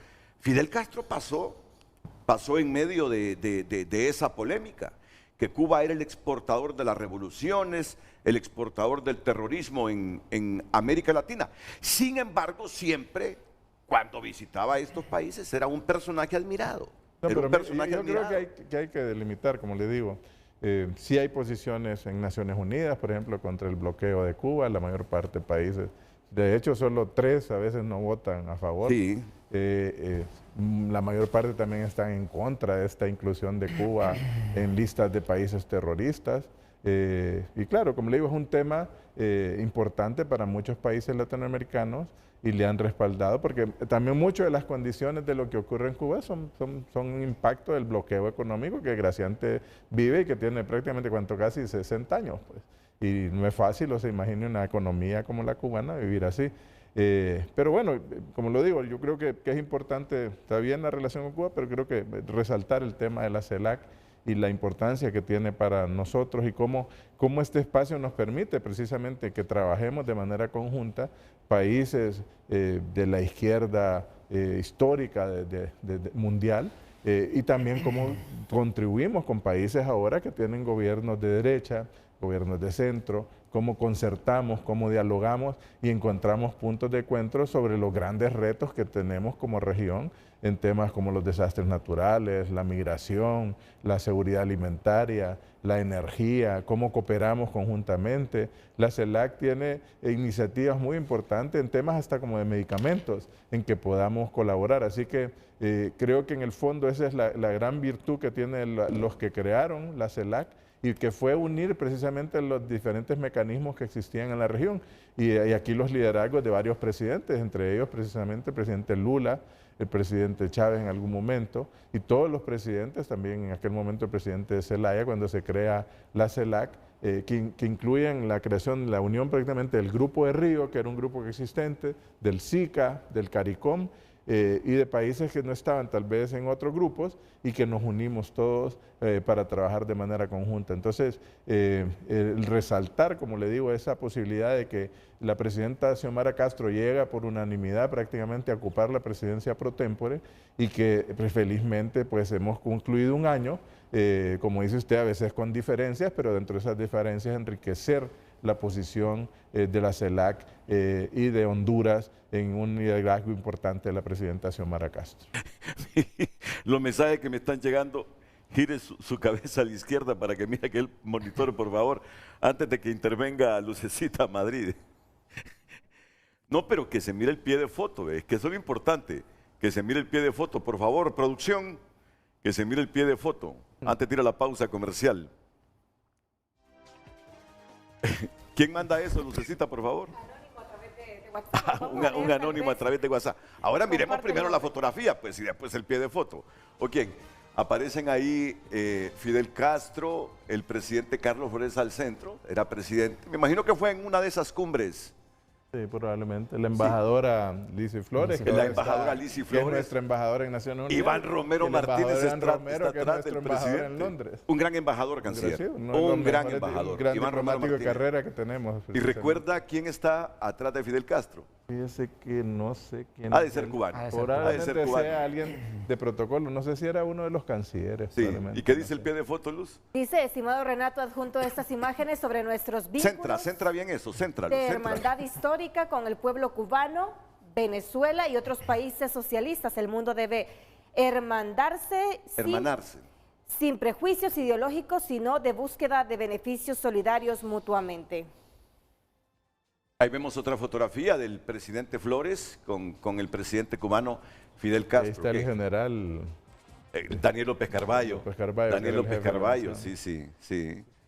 Fidel Castro pasó en medio de esa polémica, que Cuba era el exportador de las revoluciones, el exportador del terrorismo en América Latina. Sin embargo, siempre, cuando visitaba estos países, era un personaje admirado. No, pero yo creo que hay que delimitar, como le digo. Sí hay posiciones en Naciones Unidas, por ejemplo, contra el bloqueo de Cuba, la mayor parte de países. De hecho, solo 3 a veces no votan a favor. Sí. La mayor parte también están en contra de esta inclusión de Cuba en listas de países terroristas. Y claro, como le digo, es un tema importante para muchos países latinoamericanos y le han respaldado, porque también muchas de las condiciones de lo que ocurre en Cuba son un impacto del bloqueo económico que Graciante vive y que tiene prácticamente casi 60 años. Pues. Y no es fácil, o se imagine una economía como la cubana vivir así. Pero bueno, como lo digo, yo creo que es importante, está bien la relación con Cuba, pero creo que resaltar el tema de la CELAC y la importancia que tiene para nosotros y cómo este espacio nos permite precisamente que trabajemos de manera conjunta países de la izquierda histórica mundial, y también cómo contribuimos con países ahora que tienen gobiernos de derecha, gobiernos de centro, cómo concertamos, cómo dialogamos y encontramos puntos de encuentro sobre los grandes retos que tenemos como región en temas como los desastres naturales, la migración, la seguridad alimentaria, la energía, cómo cooperamos conjuntamente. La CELAC tiene iniciativas muy importantes en temas hasta como de medicamentos, en que podamos colaborar. Así que creo que en el fondo esa es la gran virtud que tienen los que crearon la CELAC, y que fue unir precisamente los diferentes mecanismos que existían en la región. Y aquí los liderazgos de varios presidentes, entre ellos precisamente el presidente Lula, el presidente Chávez en algún momento, y todos los presidentes, también en aquel momento el presidente Zelaya, cuando se crea la CELAC, que incluyen la creación, la unión prácticamente del Grupo de Río, que era un grupo existente, del SICA, del CARICOM, y de países que no estaban tal vez en otros grupos y que nos unimos todos para trabajar de manera conjunta. Entonces, el resaltar, como le digo, esa posibilidad de que la presidenta Xiomara Castro llega por unanimidad prácticamente a ocupar la presidencia pro tempore y que felizmente pues hemos concluido un año, como dice usted, a veces con diferencias, pero dentro de esas diferencias enriquecer la posición de la CELAC y de Honduras en un liderazgo importante de la presidenta Xiomara Castro. Los mensajes que me están llegando, gire su cabeza a la izquierda para que mire aquel monitor, por favor, antes de que intervenga Lucecita Madrid. No, pero que se mire el pie de foto, es que eso es lo importante, que se mire el pie de foto. Por favor, producción, que se mire el pie de foto. Antes de ir a la pausa comercial. ¿Quién manda eso, Lucecita, por favor? Anónimo a través de WhatsApp. Un anónimo a través de WhatsApp. Ahora miremos primero la fotografía, pues, y después el pie de foto. ¿O quién? Aparecen ahí Fidel Castro, el presidente Carlos Flores al centro, era presidente. Me imagino que fue en una de esas cumbres. Sí, probablemente. La embajadora Lizy Flores. Sí, la embajadora Lizy Flores. Que es nuestra embajadora en Naciones Unidas. Iván Romero Martínez está atrás del presidente. En Londres. Un gran embajador, canciller. Sí, un gran embajador. Un gran Iván Romero diplomático de Martínez. carrera que tenemos. ¿Y recuerda quién está atrás de Fidel Castro? Fíjese que no sé quién. Ha de ser cubano. Probablemente sea alguien de protocolo. No sé si era uno de los cancilleres. Sí. ¿Y qué dice el pie de foto, Luz? Dice, estimado Renato, adjunto estas imágenes sobre nuestros vínculos Centra bien eso, céntralo. de hermandad histórica con el pueblo cubano, Venezuela y otros países socialistas. El mundo debe hermanarse sin prejuicios ideológicos, sino de búsqueda de beneficios solidarios mutuamente. Ahí vemos otra fotografía del presidente Flores con el presidente cubano Fidel Castro. Ahí está el general Daniel López Carballo. Daniel López Carballo, sí.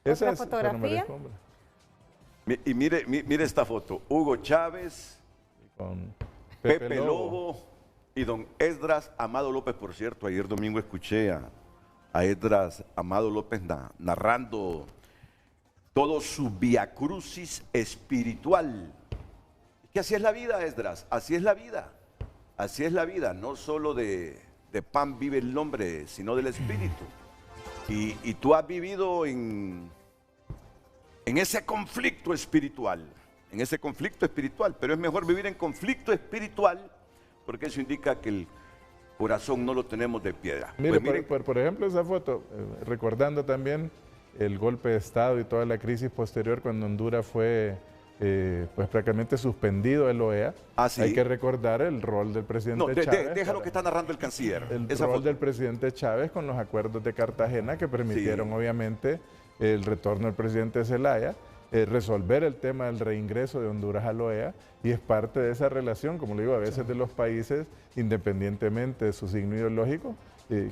¿Otra fotografía? Y mire esta foto. Hugo Chávez, con Pepe Lobo y don Esdras Amado López. Por cierto, ayer domingo escuché a Esdras Amado López narrando todo su viacrucis espiritual. Que así es la vida, Esdras, así es la vida. Así es la vida, no solo de pan vive el hombre, sino del espíritu. Y tú has vivido en ese conflicto espiritual, pero es mejor vivir en conflicto espiritual porque eso indica que el corazón no lo tenemos de piedra. Mire, Pues por ejemplo, esa foto, recordando también el golpe de Estado y toda la crisis posterior cuando Honduras fue pues prácticamente suspendido el OEA. ¿Sí? Hay que recordar el rol del presidente Chávez. Déjalo que está narrando el canciller. El rol del presidente Chávez con los acuerdos de Cartagena que permitieron obviamente el retorno del presidente Zelaya, resolver el tema del reingreso de Honduras al OEA, y es parte de esa relación, como le digo, a veces de los países, independientemente de su signo ideológico,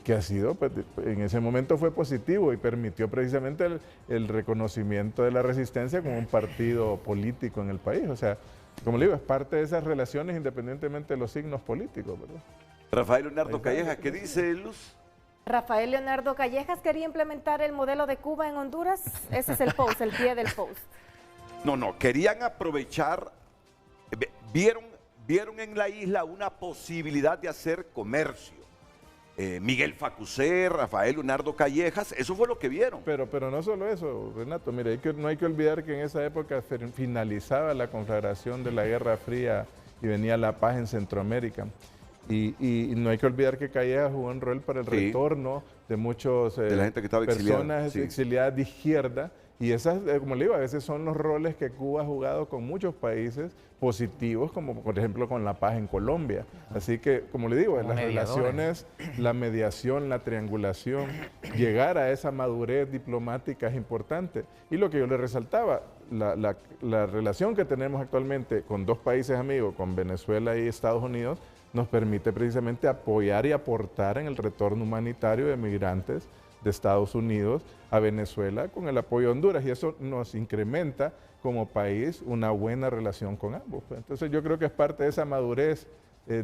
que ha sido, pues, en ese momento fue positivo y permitió precisamente el reconocimiento de la resistencia como un partido político en el país. O sea, como le digo, es parte de esas relaciones independientemente de los signos políticos, ¿verdad? Rafael Leonardo Callejas, ¿qué dice Luz? Rafael Leonardo Callejas quería implementar el modelo de Cuba en Honduras. Ese es el post, el pie del post. No, querían aprovechar, vieron en la isla una posibilidad de hacer comercio. Miguel Facusé, Rafael Leonardo Callejas, eso fue lo que vieron. Pero no solo eso, Renato, mire, no hay que olvidar que en esa época finalizaba la conflagración de la Guerra Fría y venía la paz en Centroamérica. Y no hay que olvidar que Callejas jugó un rol para el retorno de muchos de la gente que estaba personas exiliadas de izquierda. Y esas, como le digo, a veces son los roles que Cuba ha jugado con muchos países positivos, como por ejemplo con la paz en Colombia. Así que, como le digo, en las relaciones, la mediación, la triangulación, llegar a esa madurez diplomática es importante. Y lo que yo le resaltaba, la relación que tenemos actualmente con dos países amigos, con Venezuela y Estados Unidos, nos permite precisamente apoyar y aportar en el retorno humanitario de migrantes de Estados Unidos a Venezuela con el apoyo de Honduras, y eso nos incrementa como país una buena relación con ambos. Entonces yo creo que es parte de esa madurez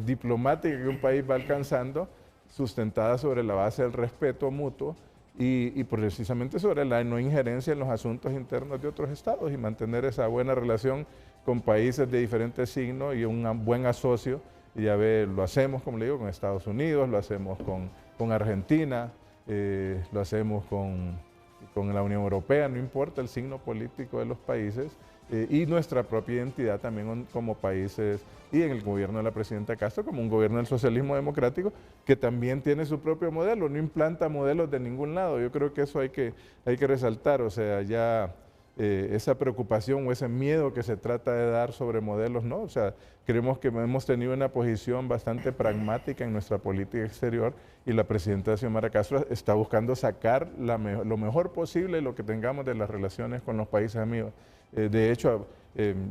diplomática que un país va alcanzando, sustentada sobre la base del respeto mutuo y precisamente sobre la no injerencia en los asuntos internos de otros estados, y mantener esa buena relación con países de diferentes signos y un buen asocio. Y ya ve, lo hacemos, como le digo, con Estados Unidos, lo hacemos con Argentina, lo hacemos con la Unión Europea, no importa el signo político de los países, y nuestra propia identidad también como países, y en el gobierno de la presidenta Castro como un gobierno del socialismo democrático que también tiene su propio modelo, no implanta modelos de ningún lado. Yo creo que eso hay que resaltar, o sea, ya esa preocupación o ese miedo que se trata de dar sobre modelos, ¿no? O sea, creemos que hemos tenido una posición bastante pragmática en nuestra política exterior, y la presidenta Xiomara Castro está buscando sacar lo mejor posible lo que tengamos de las relaciones con los países amigos. De hecho,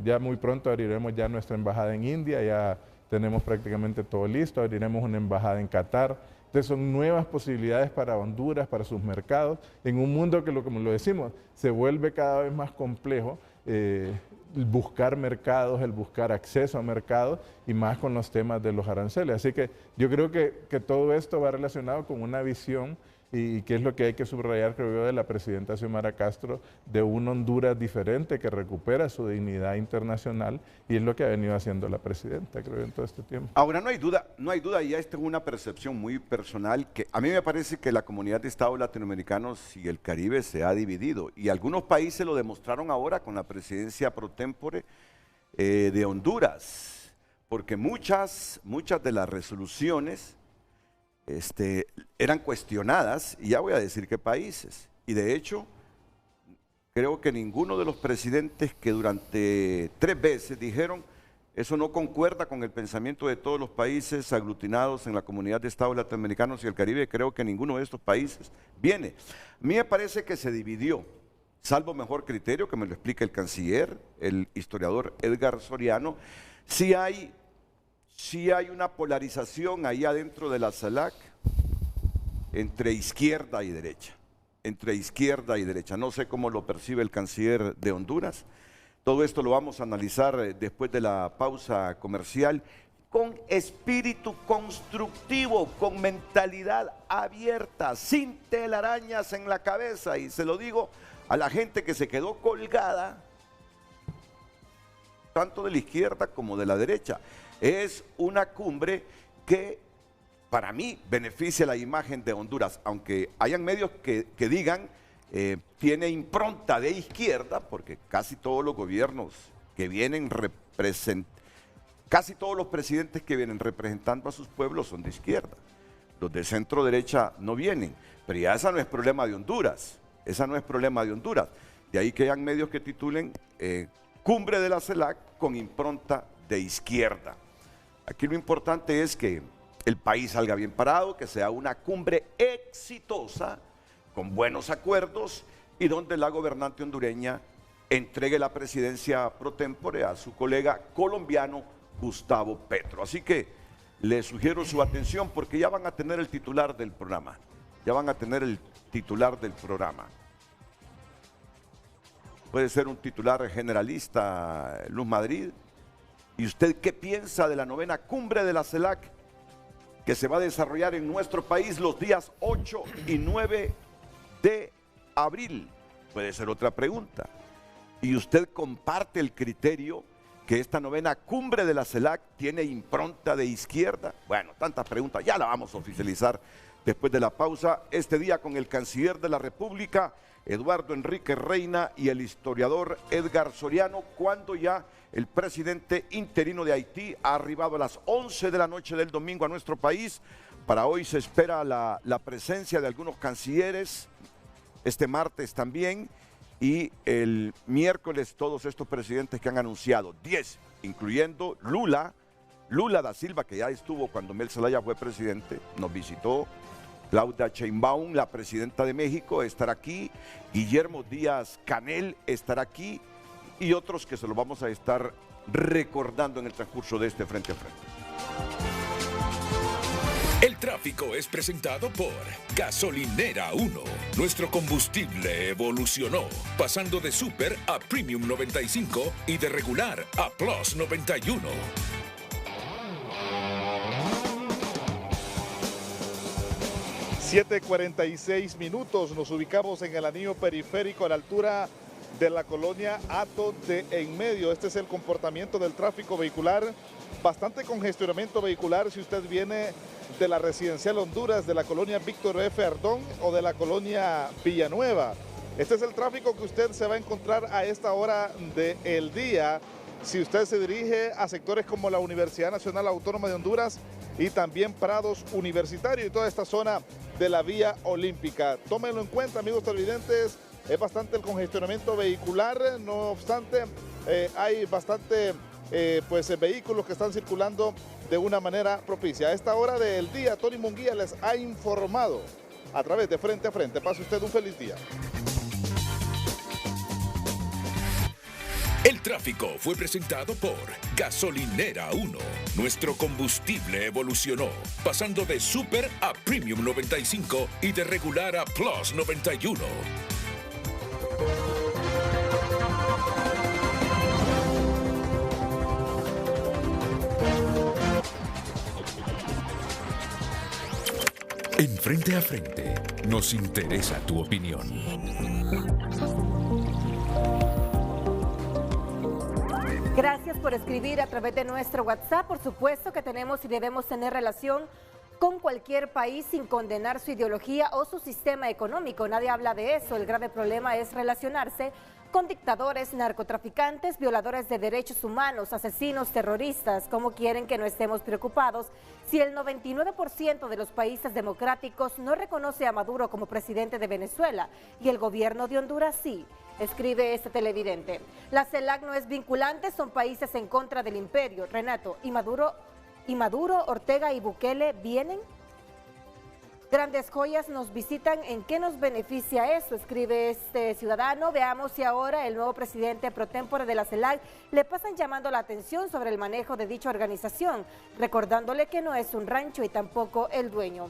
ya muy pronto abriremos ya nuestra embajada en India, ya tenemos prácticamente todo listo, abriremos una embajada en Qatar. Entonces son nuevas posibilidades para Honduras, para sus mercados, en un mundo que, como lo decimos, se vuelve cada vez más complejo, el buscar mercados, el buscar acceso a mercados, y más con los temas de los aranceles. Así que yo creo que todo esto va relacionado con una visión, y que es lo que hay que subrayar, creo yo, de la presidenta Xiomara Castro, de un Honduras diferente que recupera su dignidad internacional, y es lo que ha venido haciendo la presidenta, creo yo, en todo este tiempo. Ahora, no hay duda, y esta es una percepción muy personal, que a mí me parece que la comunidad de estados latinoamericanos y el Caribe se ha dividido, y algunos países lo demostraron ahora con la presidencia pro tempore de Honduras, porque muchas de las resoluciones eran cuestionadas, y ya voy a decir qué países. Y de hecho, creo que ninguno de los presidentes que durante 3 veces dijeron eso no concuerda con el pensamiento de todos los países aglutinados en la comunidad de estados latinoamericanos y el Caribe, creo que ninguno de estos países viene. A mí me parece que se dividió, salvo mejor criterio, que me lo explica el canciller, el historiador Edgar Soriano. Sí hay una polarización ahí adentro de la CELAC entre izquierda y derecha. No sé cómo lo percibe el canciller de Honduras. Todo esto lo vamos a analizar después de la pausa comercial, con espíritu constructivo, con mentalidad abierta, sin telarañas en la cabeza. Y se lo digo a la gente que se quedó colgada, tanto de la izquierda como de la derecha. Es una cumbre que para mí beneficia la imagen de Honduras, aunque hayan medios que digan tiene impronta de izquierda, porque casi todos los gobiernos que vienen casi todos los presidentes que vienen representando a sus pueblos son de izquierda. Los de centro derecha no vienen, pero ya esa no es problema de Honduras, De ahí que hayan medios que titulen Cumbre de la CELAC con impronta de izquierda. Aquí lo importante es que el país salga bien parado, que sea una cumbre exitosa, con buenos acuerdos, y donde la gobernante hondureña entregue la presidencia pro tempore a su colega colombiano Gustavo Petro. Así que les sugiero su atención, porque ya van a tener el titular del programa. Puede ser un titular generalista, Luz Madrid. ¿Y usted qué piensa de la 9ª cumbre de la CELAC que se va a desarrollar en nuestro país los días 8 y 9 de abril? Puede ser otra pregunta. ¿Y usted comparte el criterio que esta 9ª cumbre de la CELAC tiene impronta de izquierda? Bueno, tantas preguntas, ya la vamos a oficializar después de la pausa, este día con el canciller de la República, Eduardo Enrique Reina, y el historiador Edgar Soriano, cuando ya el presidente interino de Haití ha arribado a las 11 de la noche del domingo a nuestro país. Para hoy se espera la presencia de algunos cancilleres, este martes también, y el miércoles todos estos presidentes que han anunciado, 10, incluyendo Lula da Silva, que ya estuvo cuando Mel Zelaya fue presidente, nos visitó. Claudia Sheinbaum, la presidenta de México, estará aquí. Guillermo Díaz-Canel estará aquí. Y otros que se los vamos a estar recordando en el transcurso de este Frente a Frente. El tráfico es presentado por Gasolinera 1. Nuestro combustible evolucionó, pasando de Super a Premium 95 y de regular a Plus 91. 7:46 minutos, nos ubicamos en el anillo periférico a la altura de la colonia Hato de En Medio. Este es el comportamiento del tráfico vehicular, bastante congestionamiento vehicular si usted viene de la Residencial Honduras, de la colonia Víctor F. Ardón o de la colonia Villanueva. Este es el tráfico que usted se va a encontrar a esta hora del día si usted se dirige a sectores como la Universidad Nacional Autónoma de Honduras y también Prados Universitario y toda esta zona de la Vía Olímpica. Tómenlo en cuenta, amigos televidentes, es bastante el congestionamiento vehicular, no obstante, hay bastante vehículos que están circulando de una manera propicia. A esta hora del día, Tony Munguía les ha informado a través de Frente a Frente. Pase usted un feliz día. El tráfico fue presentado por Gasolinera 1. Nuestro combustible evolucionó, pasando de Super a Premium 95 y de regular a Plus 91. En Frente a Frente, nos interesa tu opinión. Gracias por escribir a través de nuestro WhatsApp. Por supuesto que tenemos y debemos tener relación con cualquier país sin condenar su ideología o su sistema económico. Nadie habla de eso. El grave problema es relacionarse con dictadores, narcotraficantes, violadores de derechos humanos, asesinos, terroristas. ¿Cómo quieren que no estemos preocupados si el 99% de los países democráticos no reconoce a Maduro como presidente de Venezuela y el gobierno de Honduras sí? Escribe este televidente. La CELAC no es vinculante, son países en contra del imperio. Renato, ¿y Maduro, Ortega y Bukele vienen? Grandes joyas nos visitan, ¿en qué nos beneficia eso? Escribe este ciudadano. Veamos si ahora el nuevo presidente pro tempore de la CELAC le pasan llamando la atención sobre el manejo de dicha organización, recordándole que no es un rancho y tampoco el dueño.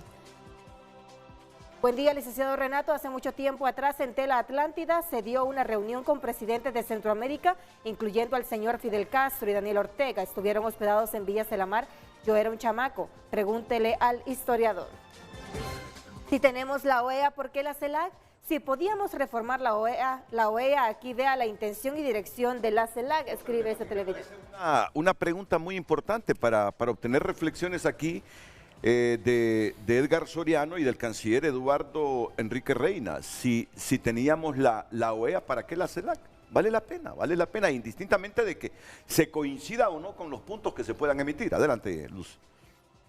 Buen día, licenciado Renato. Hace mucho tiempo atrás en Tela Atlántida se dio una reunión con presidentes de Centroamérica, incluyendo al señor Fidel Castro y Daniel Ortega. Estuvieron hospedados en Villas de la Mar. Yo era un chamaco. Pregúntele al historiador. Si tenemos la OEA, ¿por qué la CELAC? Si podíamos reformar la OEA aquí vea la intención y dirección de la CELAC, escribe este televidente. Una pregunta muy importante para obtener reflexiones aquí. De Edgar Soriano y del canciller Eduardo Enrique Reina. Si teníamos la OEA, ¿para qué la CELAC? Vale la pena, indistintamente de que se coincida o no con los puntos que se puedan emitir. Adelante, Luz.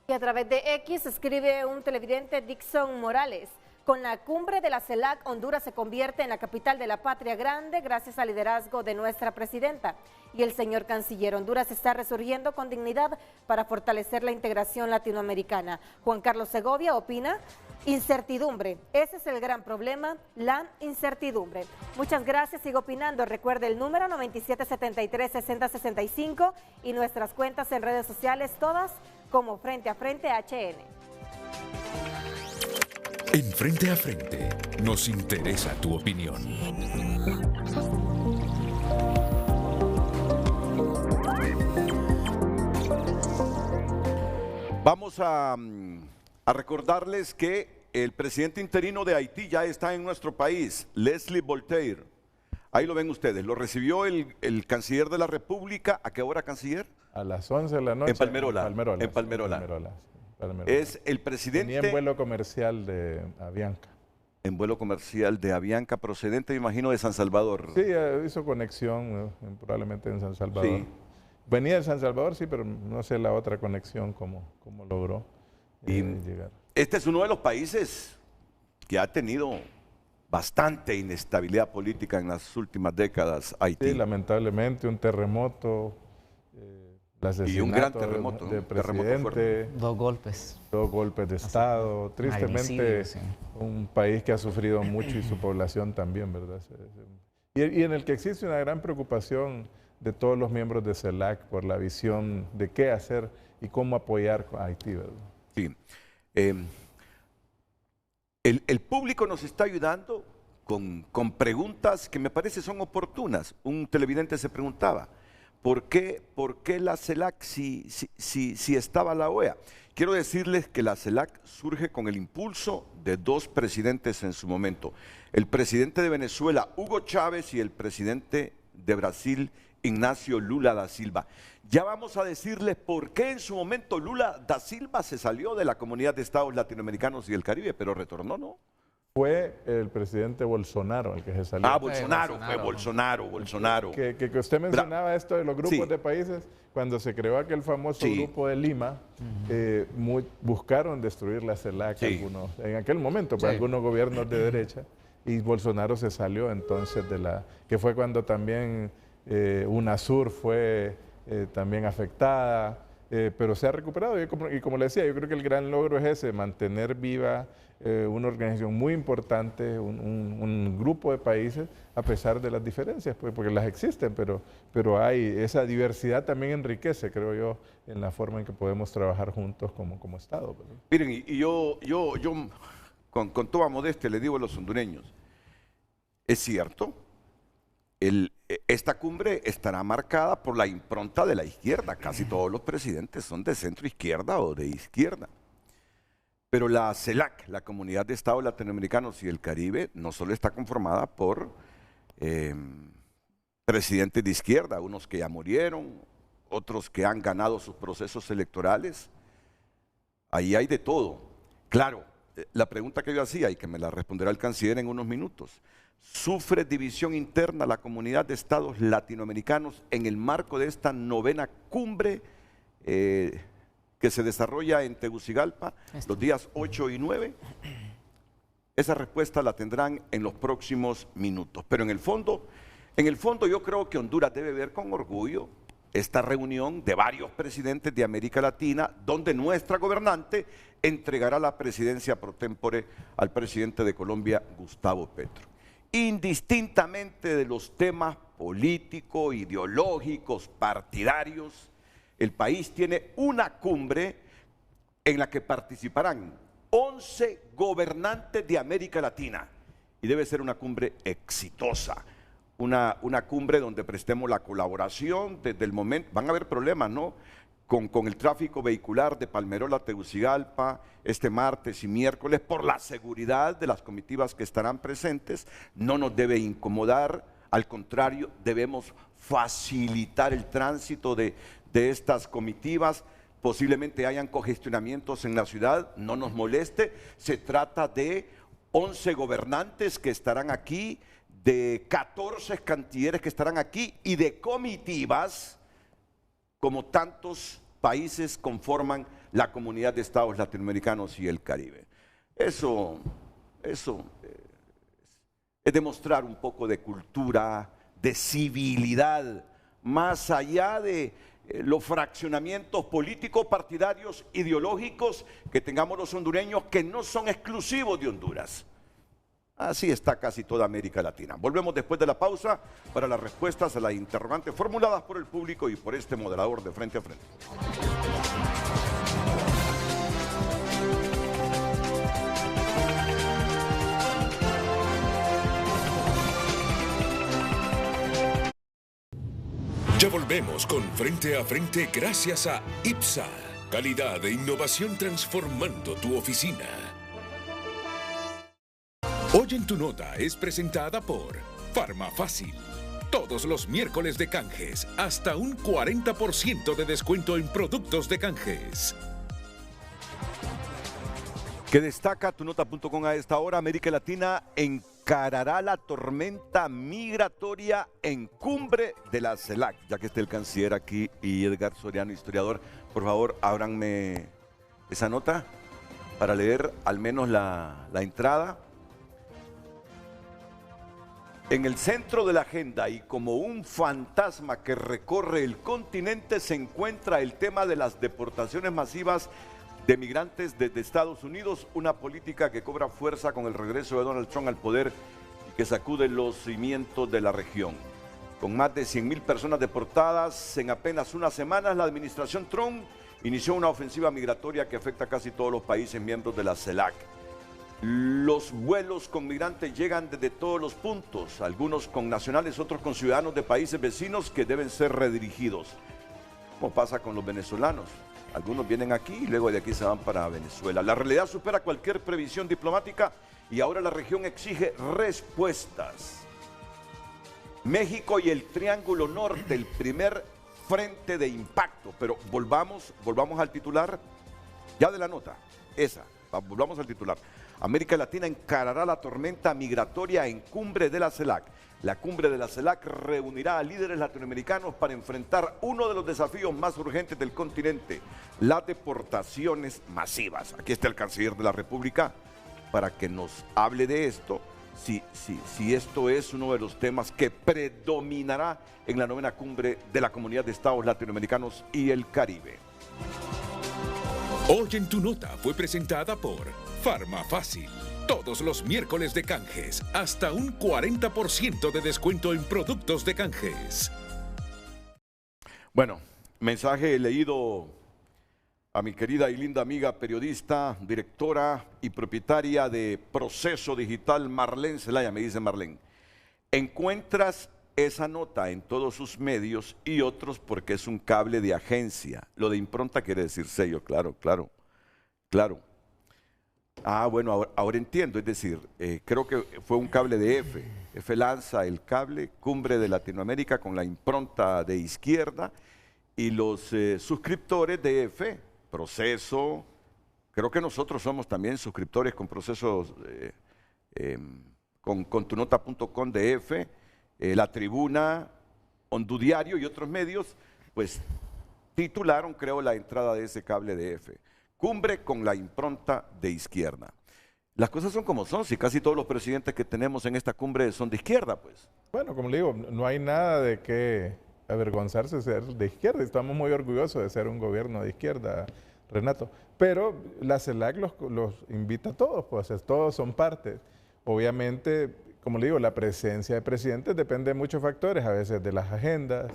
Y a través de X escribe un televidente, Dixon Morales. Con la cumbre de la CELAC, Honduras se convierte en la capital de la patria grande gracias al liderazgo de nuestra presidenta. Y el señor canciller, Honduras está resurgiendo con dignidad para fortalecer la integración latinoamericana. Juan Carlos Segovia opina, incertidumbre. Ese es el gran problema, la incertidumbre. Muchas gracias, sigo opinando. Recuerde el número 9773-6065 y nuestras cuentas en redes sociales, todas como Frente a Frente HN. En Frente a Frente, nos interesa tu opinión. Vamos a recordarles que el presidente interino de Haití ya está en nuestro país, Leslie Voltaire. Ahí lo ven ustedes, lo recibió el canciller de la República. ¿A qué hora, canciller? A las 11 de la noche. En Palmerola. En Palmerola. En Palmerola. Palmero. Es el presidente... Venía en vuelo comercial de Avianca. En vuelo comercial de Avianca, procedente, me imagino, de San Salvador. Sí, hizo conexión, probablemente en San Salvador. Sí. Venía de San Salvador, sí, pero no sé la otra conexión cómo logró llegar. Este es uno de los países que ha tenido bastante inestabilidad política en las últimas décadas, Haití. Sí, lamentablemente, un terremoto, el asesinato y un gran terremoto, del presidente, Dos golpes. dos golpes de Estado. Tristemente, sí. un país que ha sufrido mucho y su población también, ¿verdad? Y en el que existe una gran preocupación de todos los miembros de CELAC por la visión de qué hacer y cómo apoyar a Haití, ¿verdad? Sí. El público nos está ayudando con preguntas que me parece son oportunas. Un televidente se preguntaba, ¿por qué la CELAC si estaba la OEA? Quiero decirles que la CELAC surge con el impulso de dos presidentes en su momento. El presidente de Venezuela, Hugo Chávez, y el presidente de Brasil, Ignacio Lula da Silva. Ya vamos a decirles por qué en su momento Lula da Silva se salió de la Comunidad de Estados Latinoamericanos y del Caribe, pero retornó, ¿no? Fue el presidente Bolsonaro el que se salió. Bolsonaro. Que usted mencionaba esto de los grupos de países, cuando se creó aquel famoso grupo de Lima, buscaron destruir la CELAC en aquel momento, por algunos gobiernos de derecha, y Bolsonaro se salió entonces que fue cuando también UNASUR fue también afectada, pero se ha recuperado y como le decía, yo creo que el gran logro es ese, mantener viva una organización muy importante, un grupo de países, a pesar de las diferencias, porque las existen, pero hay esa diversidad también enriquece, creo yo, en la forma en que podemos trabajar juntos como Estado. Miren, y yo con toda modestia le digo a los hondureños, es cierto, esta cumbre estará marcada por la impronta de la izquierda. Casi todos los presidentes son de centro izquierda o de izquierda. Pero la CELAC, la Comunidad de Estados Latinoamericanos y del Caribe, no solo está conformada por presidentes de izquierda, unos que ya murieron, otros que han ganado sus procesos electorales. Ahí hay de todo. Claro, la pregunta que yo hacía y que me la responderá el canciller en unos minutos. ¿Sufre división interna la Comunidad de Estados Latinoamericanos en el marco de esta 9ª cumbre que se desarrolla en Tegucigalpa los días 8 y 9? Esa respuesta la tendrán en los próximos minutos. Pero en el fondo yo creo que Honduras debe ver con orgullo esta reunión de varios presidentes de América Latina, donde nuestra gobernante entregará la presidencia pro tempore al presidente de Colombia, Gustavo Petro. Indistintamente de los temas políticos, ideológicos, partidarios, el país tiene una cumbre en la que participarán 11 gobernantes de América Latina y debe ser una cumbre exitosa, una cumbre donde prestemos la colaboración desde el momento. Van a haber problemas, ¿no? Con el tráfico vehicular de Palmerola a Tegucigalpa este martes y miércoles por la seguridad de las comitivas que estarán presentes. No nos debe incomodar, al contrario, debemos facilitar el tránsito de estas comitivas. Posiblemente hayan congestionamientos en la ciudad, no nos moleste. Se trata de 11 gobernantes que estarán aquí, de 14 cancilleres que estarán aquí y de comitivas, como tantos países conforman la Comunidad de Estados Latinoamericanos y el Caribe. Eso es demostrar un poco de cultura, de civilidad, más allá de los fraccionamientos políticos, partidarios, ideológicos que tengamos los hondureños, que no son exclusivos de Honduras. Así está casi toda América Latina. Volvemos después de la pausa para las respuestas a las interrogantes formuladas por el público y por este moderador de Frente a Frente. Ya volvemos con Frente a Frente gracias a IPSA. Calidad e innovación transformando tu oficina. Hoy en tu nota es presentada por Farmafácil. Todos los miércoles de canjes, hasta un 40% de descuento en productos de canjes. Que destaca tunota.com a esta hora. América Latina encarará la tormenta migratoria en cumbre de la CELAC. Ya que está el canciller aquí y Edgar Soriano, historiador, por favor, ábranme esa nota para leer al menos la entrada. En el centro de la agenda y como un fantasma que recorre el continente se encuentra el tema de las deportaciones masivas de migrantes desde Estados Unidos, una política que cobra fuerza con el regreso de Donald Trump al poder y que sacude los cimientos de la región. Con más de 100,000 personas deportadas en apenas unas semanas, la administración Trump inició una ofensiva migratoria que afecta a casi todos los países miembros de la CELAC. Los vuelos con migrantes llegan desde todos los puntos, algunos con nacionales, otros con ciudadanos de países vecinos que deben ser redirigidos. Como pasa con los venezolanos. Algunos vienen aquí y luego de aquí se van para Venezuela. La realidad supera cualquier previsión diplomática y ahora la región exige respuestas. México y el Triángulo Norte, el primer frente de impacto. Pero volvamos al titular ya de la nota, volvamos al titular. América Latina encarará la tormenta migratoria en cumbre de la CELAC. La cumbre de la CELAC reunirá a líderes latinoamericanos para enfrentar uno de los desafíos más urgentes del continente, las deportaciones masivas. Aquí está el canciller de la República para que nos hable de esto, si esto es uno de los temas que predominará en la 9ª cumbre de la Comunidad de Estados Latinoamericanos y el Caribe. Hoy en tu nota fue presentada por Farmafácil. Todos los miércoles de canjes, hasta un 40% de descuento en productos de canjes. Bueno, mensaje leído a mi querida y linda amiga periodista, directora y propietaria de Proceso Digital, Marlene Zelaya. Me dice Marlene, encuentras esa nota en todos sus medios y otros porque es un cable de agencia. Lo de impronta quiere decir sello, claro. Ah, bueno, ahora entiendo, es decir, creo que fue un cable de F. F lanza el cable Cumbre de Latinoamérica con la impronta de izquierda y los suscriptores de F, Proceso, creo que nosotros somos también suscriptores con Procesos, con tunota.com de F, La Tribuna, Hondudiario y otros medios, pues titularon, creo, la entrada de ese cable de F. Cumbre con la impronta de izquierda. Las cosas son como son, si casi todos los presidentes que tenemos en esta cumbre son de izquierda, pues. Bueno, como le digo, no hay nada de qué avergonzarse de ser de izquierda. Estamos muy orgullosos de ser un gobierno de izquierda, Renato. Pero la CELAC los invita a todos, pues todos son parte. Obviamente, como le digo, la presencia de presidentes depende de muchos factores, a veces de las agendas,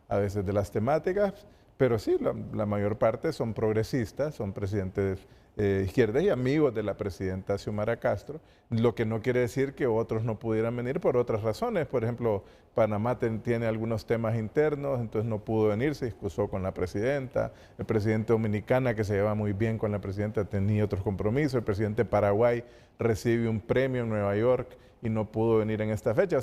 a veces de las temáticas, pero sí, la mayor parte son progresistas, son presidentes izquierdas y amigos de la presidenta Xiomara Castro, lo que no quiere decir que otros no pudieran venir por otras razones. Por ejemplo, Panamá tiene algunos temas internos, entonces no pudo venir, se excusó con la presidenta. El presidente Dominicana, que se lleva muy bien con la presidenta, tenía otros compromisos. El presidente de Paraguay recibe un premio en Nueva York y no pudo venir en esta fecha.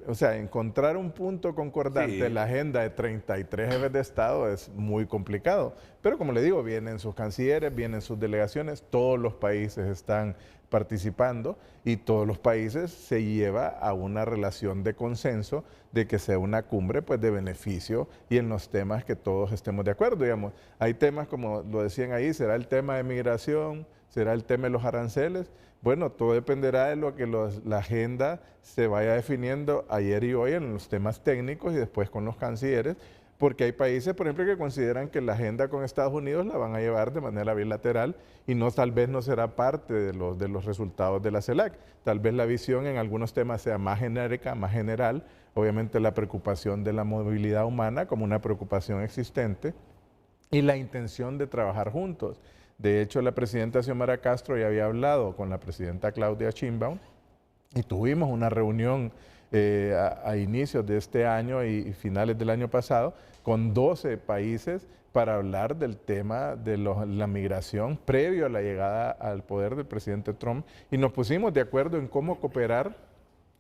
O sea, encontrar un punto concordante en la agenda de 33 jefes de Estado es muy complicado. Pero como le digo, vienen sus cancilleres, vienen sus delegaciones, todos los países están participando y todos los países se lleva a una relación de consenso de que sea una cumbre pues de beneficio y en los temas que todos estemos de acuerdo, digamos. Hay temas como lo decían ahí, será el tema de migración, será el tema de los aranceles. Bueno, todo dependerá de lo que la agenda se vaya definiendo ayer y hoy en los temas técnicos y después con los cancilleres, porque hay países, por ejemplo, que consideran que la agenda con Estados Unidos la van a llevar de manera bilateral y tal vez no será parte de los resultados de la CELAC. Tal vez la visión en algunos temas sea más genérica, más general. Obviamente la preocupación de la movilidad humana como una preocupación existente y la intención de trabajar juntos. De hecho, la presidenta Xiomara Castro ya había hablado con la presidenta Claudia Sheinbaum y tuvimos una reunión a inicios de este año y finales del año pasado con 12 países para hablar del tema de la migración previo a la llegada al poder del presidente Trump y nos pusimos de acuerdo en cómo cooperar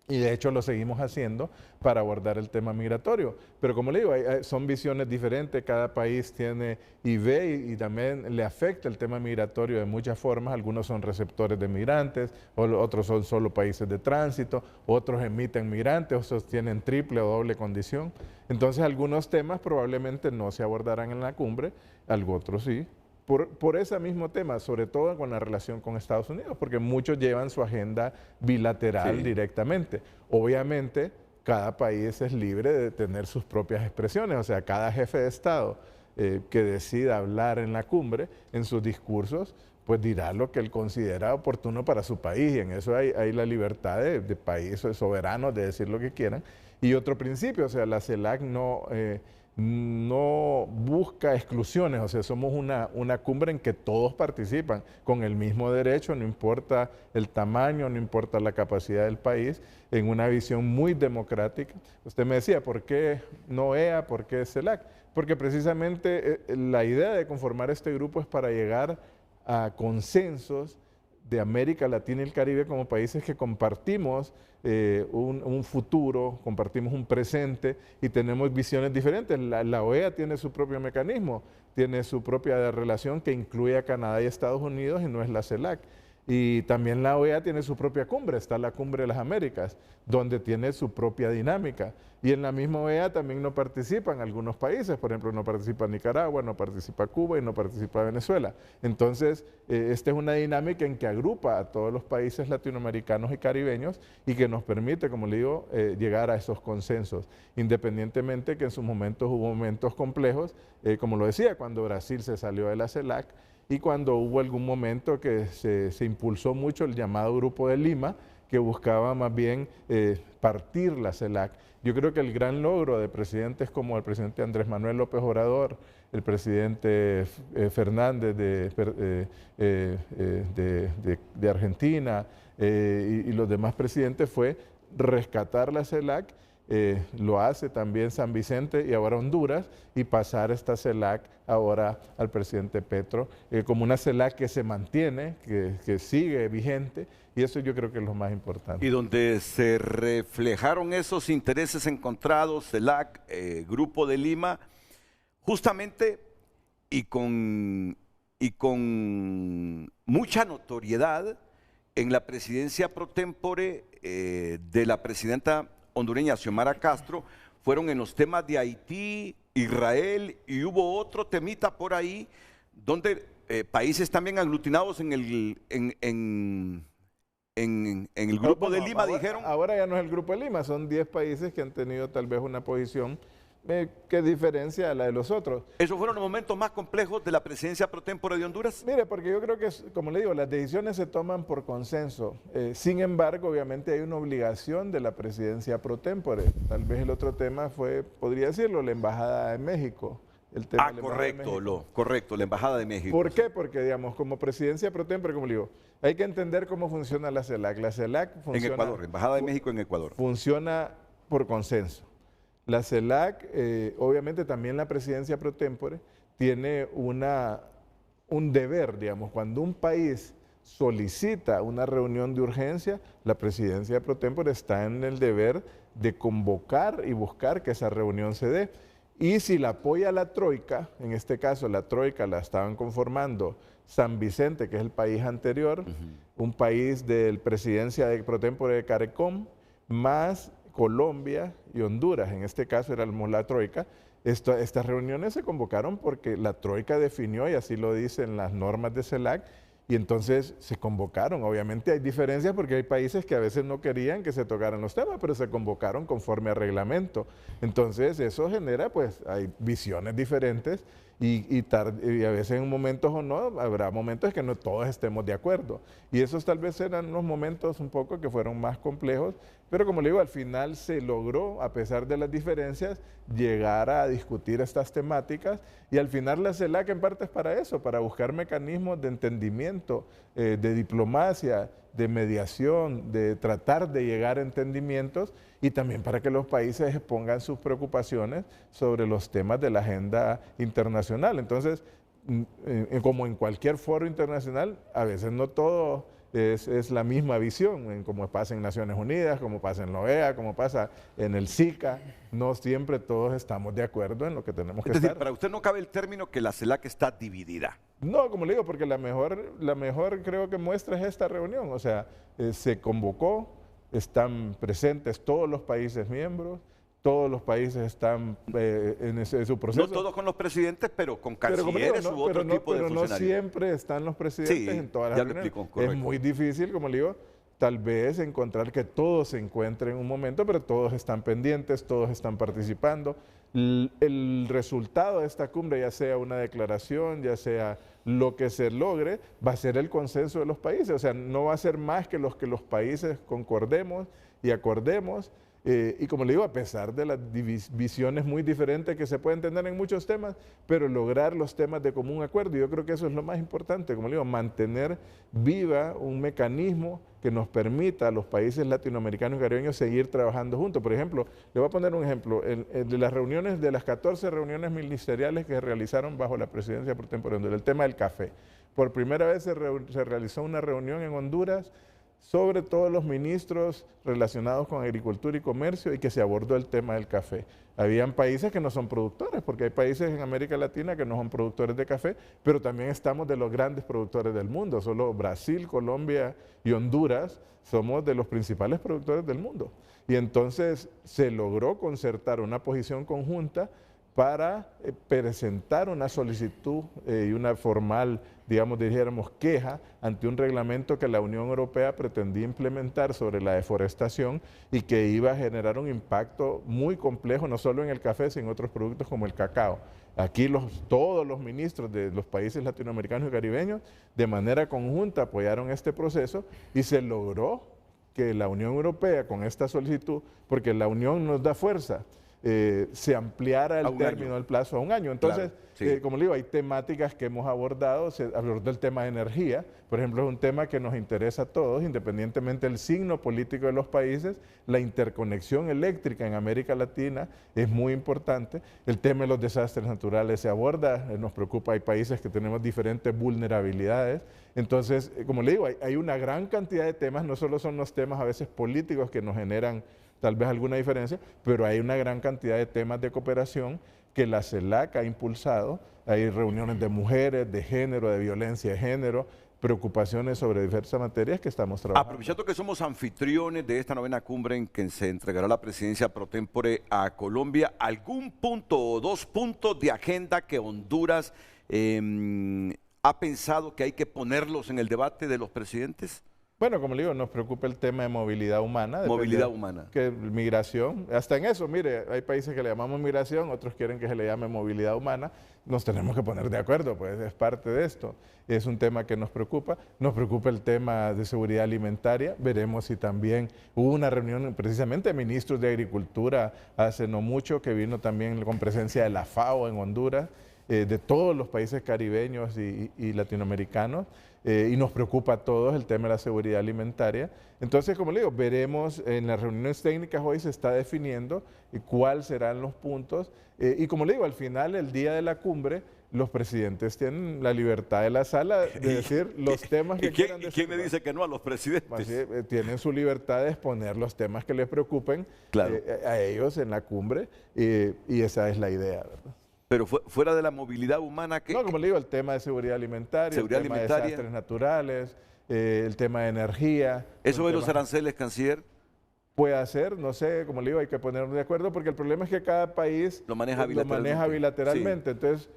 Y de hecho lo seguimos haciendo para abordar el tema migratorio. Pero como le digo, son visiones diferentes, cada país tiene y ve y también le afecta el tema migratorio de muchas formas. Algunos son receptores de migrantes, otros son solo países de tránsito, otros emiten migrantes, otros tienen triple o doble condición. Entonces algunos temas probablemente no se abordarán en la cumbre, otros sí. Por ese mismo tema, sobre todo con la relación con Estados Unidos, porque muchos llevan su agenda bilateral directamente. Obviamente, cada país es libre de tener sus propias expresiones, o sea, cada jefe de Estado que decida hablar en la cumbre, en sus discursos, pues dirá lo que él considera oportuno para su país, y en eso hay la libertad de países soberanos de decir lo que quieran. Y otro principio, o sea, la CELAC no busca exclusiones, o sea, somos una cumbre en que todos participan con el mismo derecho, no importa el tamaño, no importa la capacidad del país, en una visión muy democrática. Usted me decía, ¿por qué no EA, por qué CELAC? Porque precisamente la idea de conformar este grupo es para llegar a consensos de América Latina y el Caribe como países que compartimos un futuro, compartimos un presente y tenemos visiones diferentes. La OEA tiene su propio mecanismo, tiene su propia relación que incluye a Canadá y Estados Unidos y no es la CELAC. Y también la OEA tiene su propia cumbre, está la Cumbre de las Américas, donde tiene su propia dinámica. Y en la misma OEA también no participan algunos países, por ejemplo, no participa Nicaragua, no participa Cuba y no participa Venezuela. Entonces, esta es una dinámica en que agrupa a todos los países latinoamericanos y caribeños y que nos permite, como le digo, llegar a esos consensos, independientemente que en sus momentos hubo momentos complejos, como lo decía, cuando Brasil se salió de la CELAC, y cuando hubo algún momento que se impulsó mucho el llamado Grupo de Lima, que buscaba más bien partir la CELAC. Yo creo que el gran logro de presidentes como el presidente Andrés Manuel López Obrador, el presidente Fernández de Argentina y los demás presidentes fue rescatar la CELAC. Lo hace también San Vicente y ahora Honduras, y pasar esta CELAC ahora al presidente Petro como una CELAC que se mantiene, que sigue vigente, y eso yo creo que es lo más importante. Y donde se reflejaron esos intereses encontrados, CELAC, Grupo de Lima, justamente y con mucha notoriedad en la presidencia pro tempore de la presidenta hondureña Xiomara Castro, fueron en los temas de Haití, Israel, y hubo otro temita por ahí donde países también aglutinados en el Grupo de Lima dijeron... Ahora ya no es el Grupo de Lima, son 10 países que han tenido tal vez una posición que diferencia a la de los otros. ¿Esos fueron los momentos más complejos de la presidencia pro tempore de Honduras? Mire, porque yo creo que, como le digo, las decisiones se toman por consenso. Sin embargo, obviamente hay una obligación de la presidencia pro tempore. Tal vez el otro tema fue, podría decirlo, la Embajada de México. El tema correcto, la Embajada de México. ¿Por qué? Porque, digamos, como presidencia pro tempore, como le digo, hay que entender cómo funciona la CELAC. La CELAC funciona... En Ecuador, Embajada de México en Ecuador. Funciona por consenso. La CELAC, obviamente también la presidencia pro tempore, tiene un deber, digamos, cuando un país solicita una reunión de urgencia, la presidencia pro tempore está en el deber de convocar y buscar que esa reunión se dé. Y si la apoya la Troika, en este caso la Troika la estaban conformando San Vicente, que es el país anterior, un país del presidencia pro tempore de CARICOM, más Colombia y Honduras, en este caso éramos la Troika. Estas reuniones se convocaron porque la Troika definió, y así lo dicen las normas de CELAC, y entonces se convocaron. Obviamente hay diferencias porque hay países que a veces no querían que se tocaran los temas, pero se convocaron conforme a reglamento. Entonces eso genera, pues, hay visiones diferentes y a veces en momentos o no, habrá momentos que no todos estemos de acuerdo. Y esos tal vez eran unos momentos un poco que fueron más complejos, pero como le digo, al final se logró, a pesar de las diferencias, llegar a discutir estas temáticas, y al final la CELAC en parte es para eso, para buscar mecanismos de entendimiento, de diplomacia, de mediación, de tratar de llegar a entendimientos, y también para que los países expongan sus preocupaciones sobre los temas de la agenda internacional. Entonces, como en cualquier foro internacional, a veces no todo es la misma visión, como pasa en Naciones Unidas, como pasa en la OEA, como pasa en el SICA. No siempre todos estamos de acuerdo en lo que tenemos que estar. Para usted no cabe el término que la CELAC está dividida. No, como le digo, porque la mejor creo que muestra es esta reunión. O sea, se convocó, están presentes todos los países miembros, todos los países están en su proceso. No todos con los presidentes, pero con cancilleres u otro tipo de funcionarios. Pero no siempre están los presidentes en todas las reuniones. Es muy difícil, como le digo, tal vez encontrar que todos se encuentren en un momento, pero todos están pendientes, todos están participando. El resultado de esta cumbre, ya sea una declaración, ya sea lo que se logre, va a ser el consenso de los países. O sea, no va a ser más que los países concordemos y acordemos. Y como le digo, a pesar de las visiones muy diferentes que se pueden tener en muchos temas, pero lograr los temas de común acuerdo, yo creo que eso es lo más importante, como le digo, mantener viva un mecanismo que nos permita a los países latinoamericanos y caribeños seguir trabajando juntos. Por ejemplo, le voy a poner un ejemplo, de las reuniones, de las 14 reuniones ministeriales que se realizaron bajo la presidencia por temporada, el tema del café. Por primera vez se realizó una reunión en Honduras sobre todos los ministros relacionados con agricultura y comercio y que se abordó el tema del café. Habían países que no son productores, porque hay países en América Latina que no son productores de café, pero también estamos de los grandes productores del mundo. Solo Brasil, Colombia y Honduras somos de los principales productores del mundo. Y entonces se logró concertar una posición conjunta para presentar una solicitud y una formal, digamos, dijéramos, queja ante un reglamento que la Unión Europea pretendía implementar sobre la deforestación y que iba a generar un impacto muy complejo, no solo en el café, sino en otros productos como el cacao. Aquí todos los ministros de los países latinoamericanos y caribeños de manera conjunta apoyaron este proceso y se logró que la Unión Europea con esta solicitud, porque la Unión nos da fuerza, se ampliara el término del plazo a un año. Entonces, claro, sí, como le digo, hay temáticas que hemos abordado, se abordó el tema de energía, por ejemplo, es un tema que nos interesa a todos, independientemente del signo político de los países, la interconexión eléctrica en América Latina es muy importante, el tema de los desastres naturales se aborda, nos preocupa, hay países que tenemos diferentes vulnerabilidades, entonces, como le digo, hay una gran cantidad de temas, no solo son los temas a veces políticos que nos generan tal vez alguna diferencia, pero hay una gran cantidad de temas de cooperación que la CELAC ha impulsado. Hay reuniones de mujeres, de género, de violencia de género, preocupaciones sobre diversas materias que estamos trabajando. Aprovechando que somos anfitriones de esta novena cumbre en que se entregará la presidencia pro tempore a Colombia, ¿algún punto o dos puntos de agenda que Honduras ha pensado que hay que ponerlos en el debate de los presidentes? Bueno, como le digo, nos preocupa el tema de movilidad humana. Movilidad humana. Que migración, hasta en eso, mire, hay países que le llamamos migración, otros quieren que se le llame movilidad humana. Nos tenemos que poner de acuerdo, pues es parte de esto. Es un tema que nos preocupa el tema de seguridad alimentaria. Veremos si también hubo una reunión precisamente de ministros de Agricultura hace no mucho, que vino también con presencia de la FAO en Honduras, de todos los países caribeños y latinoamericanos. Y nos preocupa a todos el tema de la seguridad alimentaria. Entonces, como le digo, veremos en las reuniones técnicas hoy se está definiendo cuáles serán los puntos. Y como le digo, al final, el día de la cumbre, los presidentes tienen la libertad de la sala de decir los temas que quieran decir. ¿Quién le dice que no a los presidentes? Así, tienen su libertad de exponer los temas que les preocupen, claro, a ellos en la cumbre y esa es la idea, ¿verdad? Pero fuera de la movilidad humana... No, como le digo, el tema de seguridad alimentaria, el tema de desastres naturales, el tema de energía. ¿Eso de los aranceles, canciller? Puede ser, no sé, como le digo, hay que ponernos de acuerdo porque el problema es que cada país lo maneja bilateralmente. Sí. Entonces,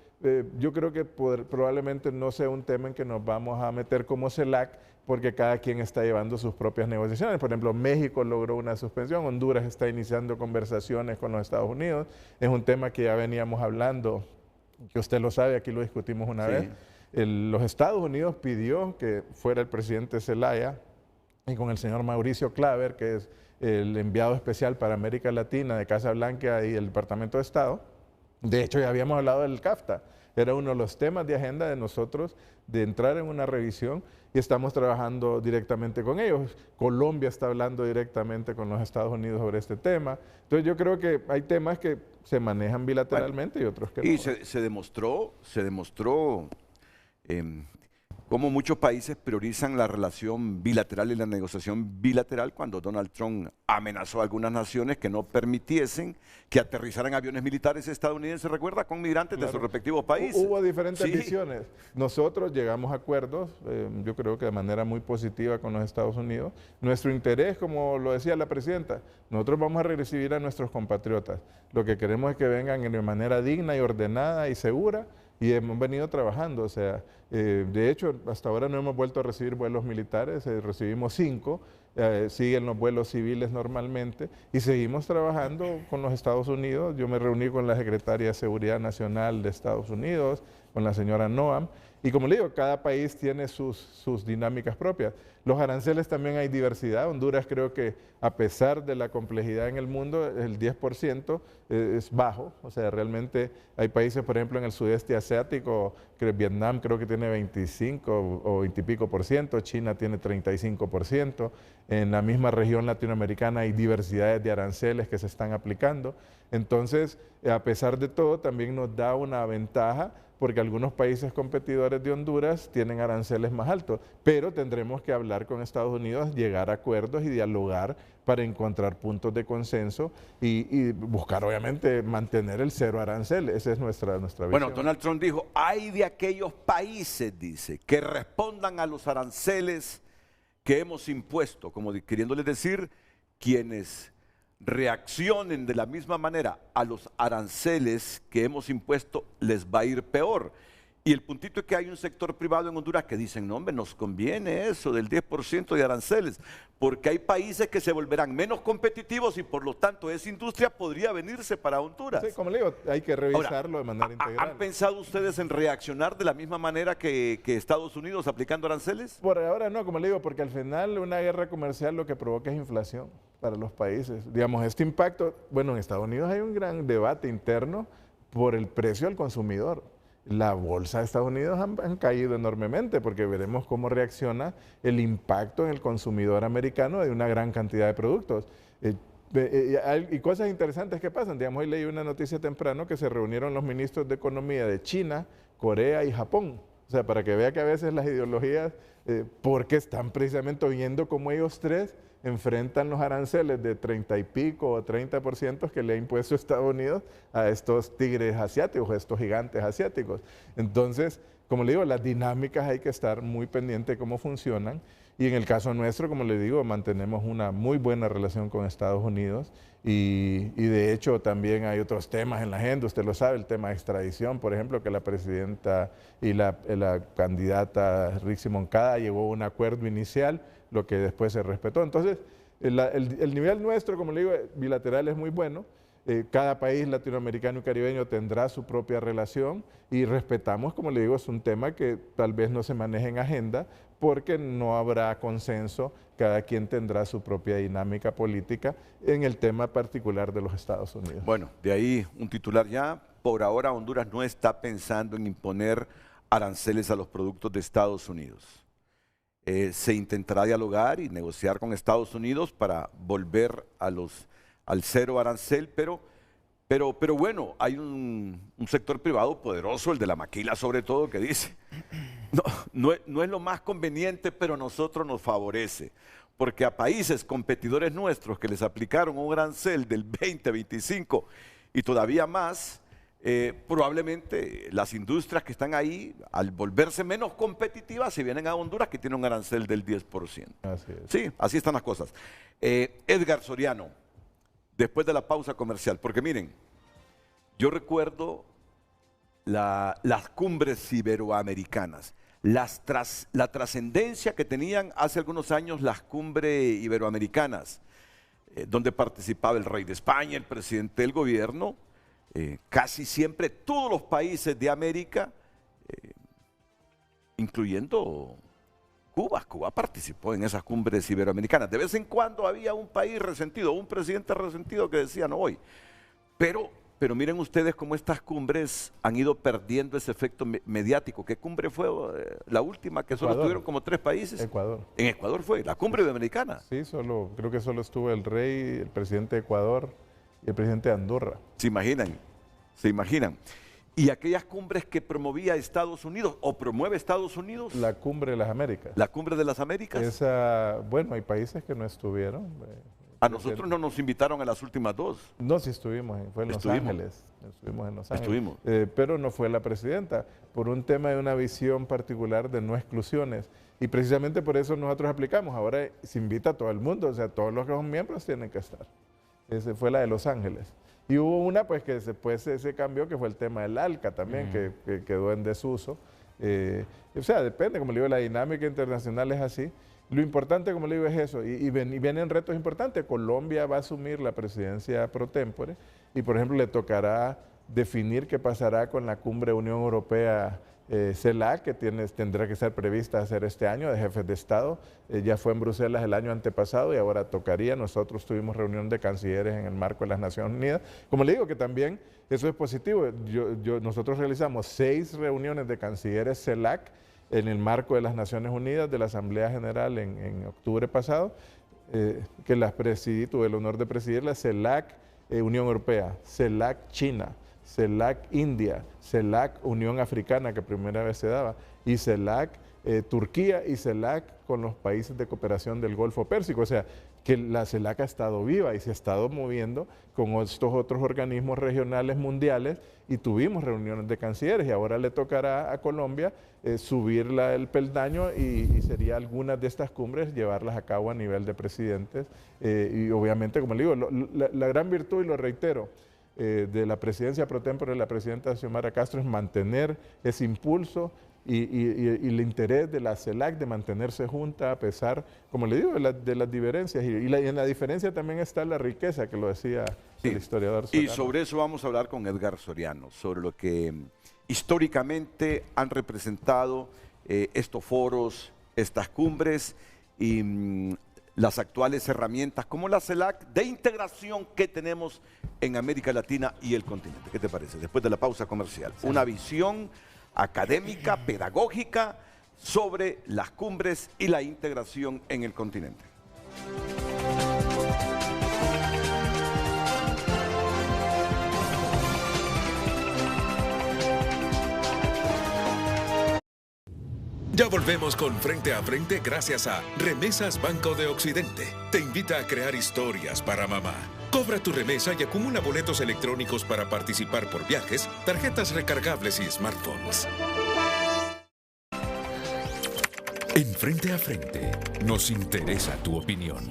yo creo que probablemente no sea un tema en que nos vamos a meter como CELAC porque cada quien está llevando sus propias negociaciones. Por ejemplo, México logró una suspensión, Honduras está iniciando conversaciones con los Estados Unidos. Es un tema que ya veníamos hablando, que usted lo sabe, aquí lo discutimos una vez. Los Estados Unidos pidió que fuera el presidente Zelaya y con el señor Mauricio Claver, que es el enviado especial para América Latina de Casa Blanca y el Departamento de Estado. De hecho, ya habíamos hablado del CAFTA. Era uno de los temas de agenda de nosotros de entrar en una revisión y estamos trabajando directamente con ellos. Colombia está hablando directamente con los Estados Unidos sobre este tema. Entonces yo creo que hay temas que se manejan bilateralmente y otros que no. Y se demostró cómo muchos países priorizan la relación bilateral y la negociación bilateral cuando Donald Trump amenazó a algunas naciones que no permitiesen que aterrizaran aviones militares estadounidenses, recuerda, con migrantes de sus respectivos países. Hubo diferentes visiones. Nosotros llegamos a acuerdos, yo creo que de manera muy positiva con los Estados Unidos. Nuestro interés, como lo decía la presidenta, nosotros vamos a recibir a nuestros compatriotas. Lo que queremos es que vengan de manera digna y ordenada y segura, y hemos venido trabajando, o sea, de hecho, hasta ahora no hemos vuelto a recibir vuelos militares, recibimos 5, siguen los vuelos civiles normalmente, y seguimos trabajando con los Estados Unidos. Yo me reuní con la secretaria de Seguridad Nacional de Estados Unidos, con la señora Noam, y como le digo, cada país tiene sus dinámicas propias. Los aranceles también hay diversidad. Honduras creo que a pesar de la complejidad en el mundo, el 10% es bajo. O sea, realmente hay países, por ejemplo, en el sudeste asiático, Vietnam creo que tiene 25 o 20 y pico por ciento, China tiene 35%. En la misma región latinoamericana hay diversidades de aranceles que se están aplicando. Entonces, a pesar de todo, también nos da una ventaja porque algunos países competidores de Honduras tienen aranceles más altos, pero tendremos que hablar con Estados Unidos, llegar a acuerdos y dialogar para encontrar puntos de consenso y buscar, obviamente, mantener el cero arancel. Esa es nuestra visión. Bueno, Donald Trump dijo, hay de aquellos países, dice, que respondan a los aranceles que hemos impuesto, como queriéndoles decir, quienes reaccionen de la misma manera a los aranceles que hemos impuesto, les va a ir peor. Y el puntito es que hay un sector privado en Honduras que dicen, no hombre, nos conviene eso del 10% de aranceles, porque hay países que se volverán menos competitivos y por lo tanto esa industria podría venirse para Honduras. Sí, como le digo, hay que revisarlo. Ahora, de manera integral. ¿Han pensado ustedes en reaccionar de la misma manera que Estados Unidos aplicando aranceles? Por ahora no, como le digo, porque al final una guerra comercial lo que provoca es inflación para los países. Digamos, este impacto, bueno, en Estados Unidos hay un gran debate interno por el precio al consumidor. La bolsa de Estados Unidos han caído enormemente porque veremos cómo reacciona el impacto en el consumidor americano de una gran cantidad de productos. Y cosas interesantes que pasan. Digamos, hoy leí una noticia temprano que se reunieron los ministros de Economía de China, Corea y Japón. O sea, para que vea que a veces las ideologías, porque están precisamente viendo cómo ellos tres enfrentan los aranceles de 30 y pico o 30% que le ha impuesto Estados Unidos a estos tigres asiáticos, a estos gigantes asiáticos. Entonces, como le digo, las dinámicas hay que estar muy pendiente de cómo funcionan. Y en el caso nuestro, como le digo, mantenemos una muy buena relación con Estados Unidos y de hecho también hay otros temas en la agenda, usted lo sabe, el tema de extradición, por ejemplo, que la presidenta y la candidata Rixi Moncada llegó a un acuerdo inicial, lo que después se respetó. Entonces, el nivel nuestro, como le digo, bilateral es muy bueno. Cada país latinoamericano y caribeño tendrá su propia relación y respetamos, como le digo, es un tema que tal vez no se maneje en agenda porque no habrá consenso, cada quien tendrá su propia dinámica política en el tema particular de los Estados Unidos. Bueno, de ahí un titular ya, por ahora Honduras no está pensando en imponer aranceles a los productos de Estados Unidos. Se intentará dialogar y negociar con Estados Unidos para volver al cero arancel, pero bueno, hay un sector privado poderoso, el de la maquila sobre todo, que dice, no es lo más conveniente, pero a nosotros nos favorece, porque a países competidores nuestros que les aplicaron un arancel del 20, 25 y todavía más, probablemente las industrias que están ahí, al volverse menos competitivas, se vienen a Honduras que tiene un arancel del 10%. Así es. Sí, así están las cosas. Edgar Soriano, después de la pausa comercial, porque miren, yo recuerdo las cumbres iberoamericanas, la trascendencia que tenían hace algunos años las cumbres iberoamericanas, donde participaba el rey de España, el presidente del gobierno, casi siempre todos los países de América, incluyendo Cuba participó en esas cumbres iberoamericanas. De vez en cuando había un país resentido, un presidente resentido que decía no voy. Pero miren ustedes cómo estas cumbres han ido perdiendo ese efecto mediático. ¿Qué cumbre fue la última? Que solo estuvieron como 3 países. Ecuador. En Ecuador fue, la cumbre iberoamericana. Sí, creo que solo estuvo el rey, el presidente de Ecuador y el presidente de Andorra. ¿Se imaginan? ¿Se imaginan? ¿Y aquellas cumbres que promovía Estados Unidos o promueve Estados Unidos? La Cumbre de las Américas. ¿La Cumbre de las Américas? Esa, bueno, hay países que no estuvieron. A nosotros no nos invitaron a las últimas dos. No, sí estuvimos, fue en Los Ángeles. Estuvimos en Los Ángeles. Pero no fue la presidenta, por un tema de una visión particular de no exclusiones. Y precisamente por eso nosotros aplicamos. Ahora se invita a todo el mundo, o sea, todos los que son miembros tienen que estar. Esa fue la de Los Ángeles. Y hubo una pues que después se cambió, que fue el tema del ALCA también, que quedó en desuso. O sea, depende, como le digo, la dinámica internacional es así. Lo importante, como le digo, es eso. Y vienen retos importantes. Colombia va a asumir la presidencia pro tempore y, por ejemplo, le tocará definir qué pasará con la cumbre Unión Europea CELAC, que tendrá que ser prevista hacer este año de jefes de Estado. Ya fue en Bruselas el año antepasado y ahora tocaría. Nosotros tuvimos reunión de cancilleres en el marco de las Naciones Unidas. Como le digo, que también eso es positivo. Nosotros realizamos 6 reuniones de cancilleres CELAC en el marco de las Naciones Unidas, de la Asamblea General en octubre pasado, que las presidí, tuve el honor de presidir la CELAC Unión Europea, CELAC China, CELAC India, CELAC Unión Africana, que primera vez se daba, y CELAC Turquía y CELAC con los países de cooperación del Golfo Pérsico. O sea, que la CELAC ha estado viva y se ha estado moviendo con estos otros organismos regionales mundiales y tuvimos reuniones de cancilleres y ahora le tocará a Colombia subir el peldaño y sería algunas de estas cumbres llevarlas a cabo a nivel de presidentes y obviamente, como le digo, la gran virtud, y lo reitero, de la presidencia pro tempore de la presidenta Xiomara Castro es mantener ese impulso y el interés de la CELAC de mantenerse junta a pesar, como le digo, de las diferencias. Y en la diferencia también está la riqueza, que lo decía el historiador Soriano. Y sobre eso vamos a hablar con Edgar Soriano, sobre lo que históricamente han representado estos foros, estas cumbres y las actuales herramientas como la CELAC de integración que tenemos en América Latina y el continente. ¿Qué te parece? Después de la pausa comercial. Sí. Una visión académica, pedagógica sobre las cumbres y la integración en el continente. Ya volvemos con Frente a Frente gracias a Remesas Banco de Occidente. Te invita a crear historias para mamá. Cobra tu remesa y acumula boletos electrónicos para participar por viajes, tarjetas recargables y smartphones. En Frente a Frente nos interesa tu opinión.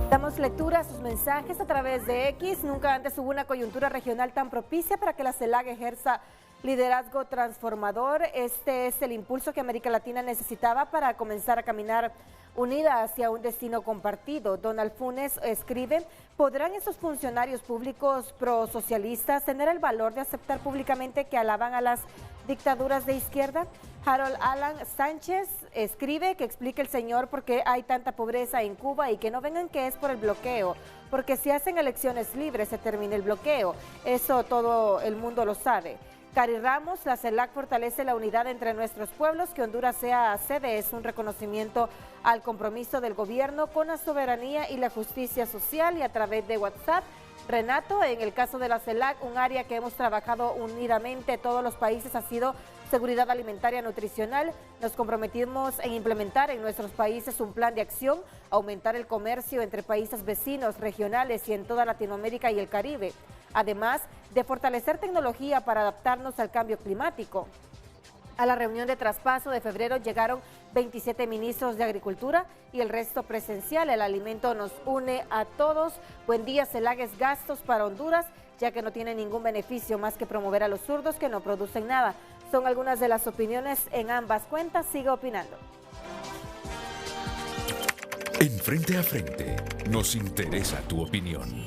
Damos lectura a sus mensajes a través de X. Nunca antes hubo una coyuntura regional tan propicia para que la CELAC ejerza liderazgo transformador. Este es el impulso que América Latina necesitaba para comenzar a caminar unida hacia un destino compartido. Donald Funes escribe: ¿podrán esos funcionarios públicos prosocialistas tener el valor de aceptar públicamente que alaban a las dictaduras de izquierda? Harold Alan Sánchez escribe que explique el señor por qué hay tanta pobreza en Cuba y que no vengan que es por el bloqueo, porque si hacen elecciones libres se termina el bloqueo. Eso todo el mundo lo sabe. Cari Ramos: la CELAC fortalece la unidad entre nuestros pueblos. Que Honduras sea sede es un reconocimiento al compromiso del gobierno con la soberanía y la justicia social. Y a través de WhatsApp, Renato: en el caso de la CELAC, un área que hemos trabajado unidamente todos los países ha sido seguridad alimentaria nutricional. Nos comprometimos en implementar en nuestros países un plan de acción, aumentar el comercio entre países vecinos, regionales y en toda Latinoamérica y el Caribe, además de fortalecer tecnología para adaptarnos al cambio climático. A la reunión de traspaso de febrero llegaron 27 ministros de Agricultura y el resto presencial. El alimento nos une a todos. Buen día, CELAC es gastos para Honduras, ya que no tiene ningún beneficio más que promover a los zurdos que no producen nada. Son algunas de las opiniones en ambas cuentas. Siga opinando. En Frente a Frente nos interesa tu opinión.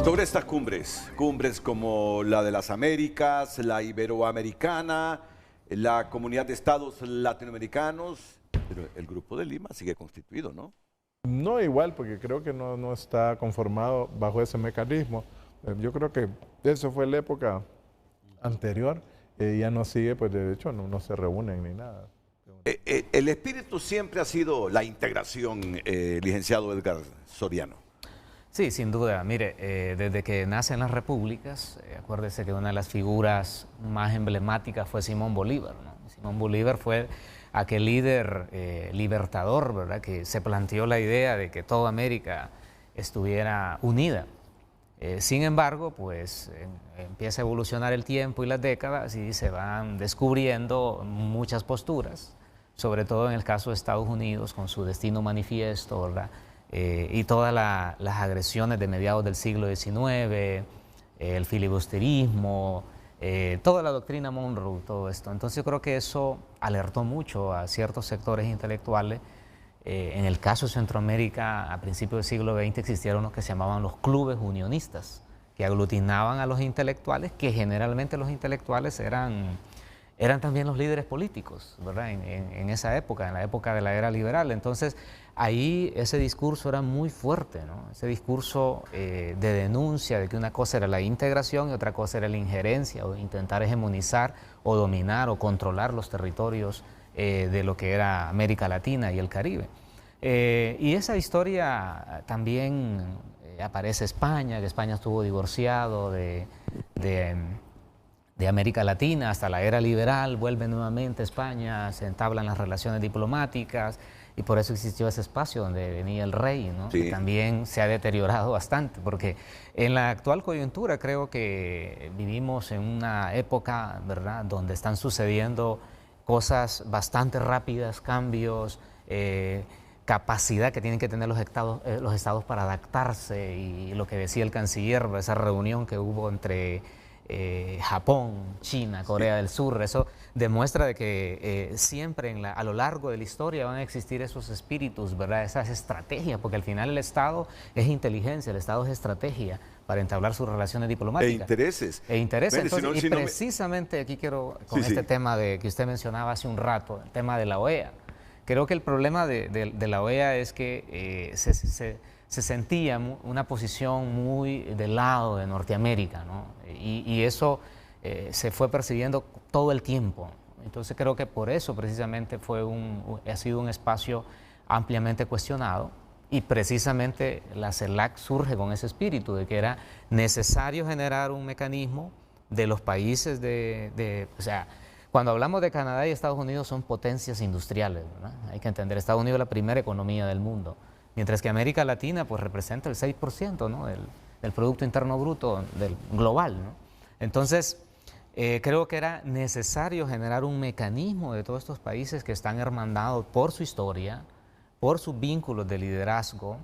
Sobre estas cumbres como la de las Américas, la Iberoamericana, la Comunidad de Estados Latinoamericanos, pero el Grupo de Lima sigue constituido, ¿no? No igual, porque creo que no está conformado bajo ese mecanismo. Yo creo que eso fue la época anterior, ya no sigue, pues de hecho no se reúnen ni nada. El espíritu siempre ha sido la integración, licenciado Edgar Soriano. Sí, sin duda. Mire, desde que nacen las repúblicas, acuérdese que una de las figuras más emblemáticas fue Simón Bolívar, ¿no? Simón Bolívar fue aquel líder libertador, ¿verdad?, que se planteó la idea de que toda América estuviera unida. Sin embargo, pues empieza a evolucionar el tiempo y las décadas y se van descubriendo muchas posturas, sobre todo en el caso de Estados Unidos con su destino manifiesto, ¿verdad?, y todas las agresiones de mediados del siglo XIX, el filibusterismo, toda la doctrina Monroe, todo esto. Entonces yo creo que eso alertó mucho a ciertos sectores intelectuales. En el caso de Centroamérica, a principios del siglo XX existieron los que se llamaban los clubes unionistas, que aglutinaban a los intelectuales, que generalmente los intelectuales eran también los líderes políticos, ¿verdad?, en esa época, en la época de la era liberal. Entonces, ahí ese discurso era muy fuerte, ¿no? Ese discurso de denuncia de que una cosa era la integración y otra cosa era la injerencia o intentar hegemonizar o dominar o controlar los territorios de lo que era América Latina y el Caribe. Y esa historia también aparece España, que España estuvo divorciado de América Latina hasta la era liberal, vuelve nuevamente España, se entablan las relaciones diplomáticas y por eso existió ese espacio donde venía el rey, ¿no? Sí. Que también se ha deteriorado bastante, porque en la actual coyuntura creo que vivimos en una época, ¿verdad?, donde están sucediendo cosas bastante rápidas, cambios, capacidad que tienen que tener los estados para adaptarse, y lo que decía el canciller, esa reunión que hubo entre Japón, China, Corea del Sur, eso demuestra de que siempre a lo largo de la historia van a existir esos espíritus, ¿verdad?, esas estrategias, porque al final el Estado es inteligencia, el Estado es estrategia para entablar sus relaciones diplomáticas. E intereses. Entonces, precisamente aquí quiero, con este tema que usted mencionaba hace un rato, el tema de la OEA. Creo que el problema de la OEA es que se sentía una posición muy del lado de Norteamérica, ¿no? Y eso se fue percibiendo todo el tiempo. Entonces creo que por eso precisamente ha sido un espacio ampliamente cuestionado, y precisamente la CELAC surge con ese espíritu de que era necesario generar un mecanismo de los países o sea, cuando hablamos de Canadá y Estados Unidos son potencias industriales, ¿verdad? Hay que entender, Estados Unidos es la primera economía del mundo, mientras que América Latina pues representa el 6%, ¿no?, del Producto Interno Bruto del global, ¿no? Entonces, creo que era necesario generar un mecanismo de todos estos países que están hermandados por su historia, por sus vínculos de liderazgo,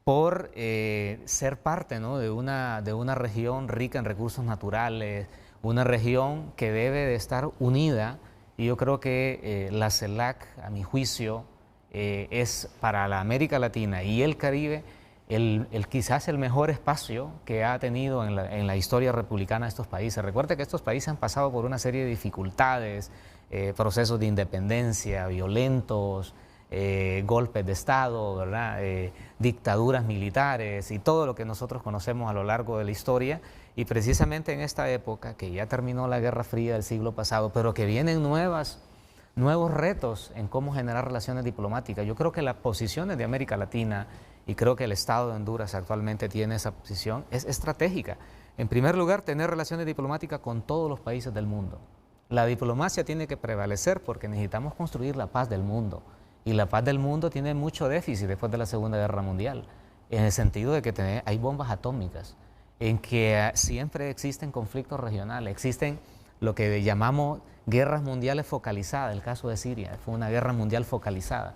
por ser parte, ¿no?, de una región rica en recursos naturales, una región que debe de estar unida, y yo creo que la CELAC, a mi juicio, es para la América Latina y el Caribe quizás el mejor espacio que ha tenido en la historia republicana de estos países. Recuerde que estos países han pasado por una serie de dificultades, procesos de independencia violentos, golpes de Estado, ¿verdad?, dictaduras militares y todo lo que nosotros conocemos a lo largo de la historia. Y precisamente en esta época, que ya terminó la Guerra Fría del siglo pasado, pero que vienen nuevos retos en cómo generar relaciones diplomáticas. Yo creo que las posiciones de América Latina, y creo que el Estado de Honduras actualmente tiene esa posición, es estratégica. En primer lugar, tener relaciones diplomáticas con todos los países del mundo. La diplomacia tiene que prevalecer porque necesitamos construir la paz del mundo. Y la paz del mundo tiene mucho déficit después de la Segunda Guerra Mundial, en el sentido de que hay bombas atómicas, en que siempre existen conflictos regionales, existen lo que llamamos guerras mundiales focalizadas. El caso de Siria fue una guerra mundial focalizada,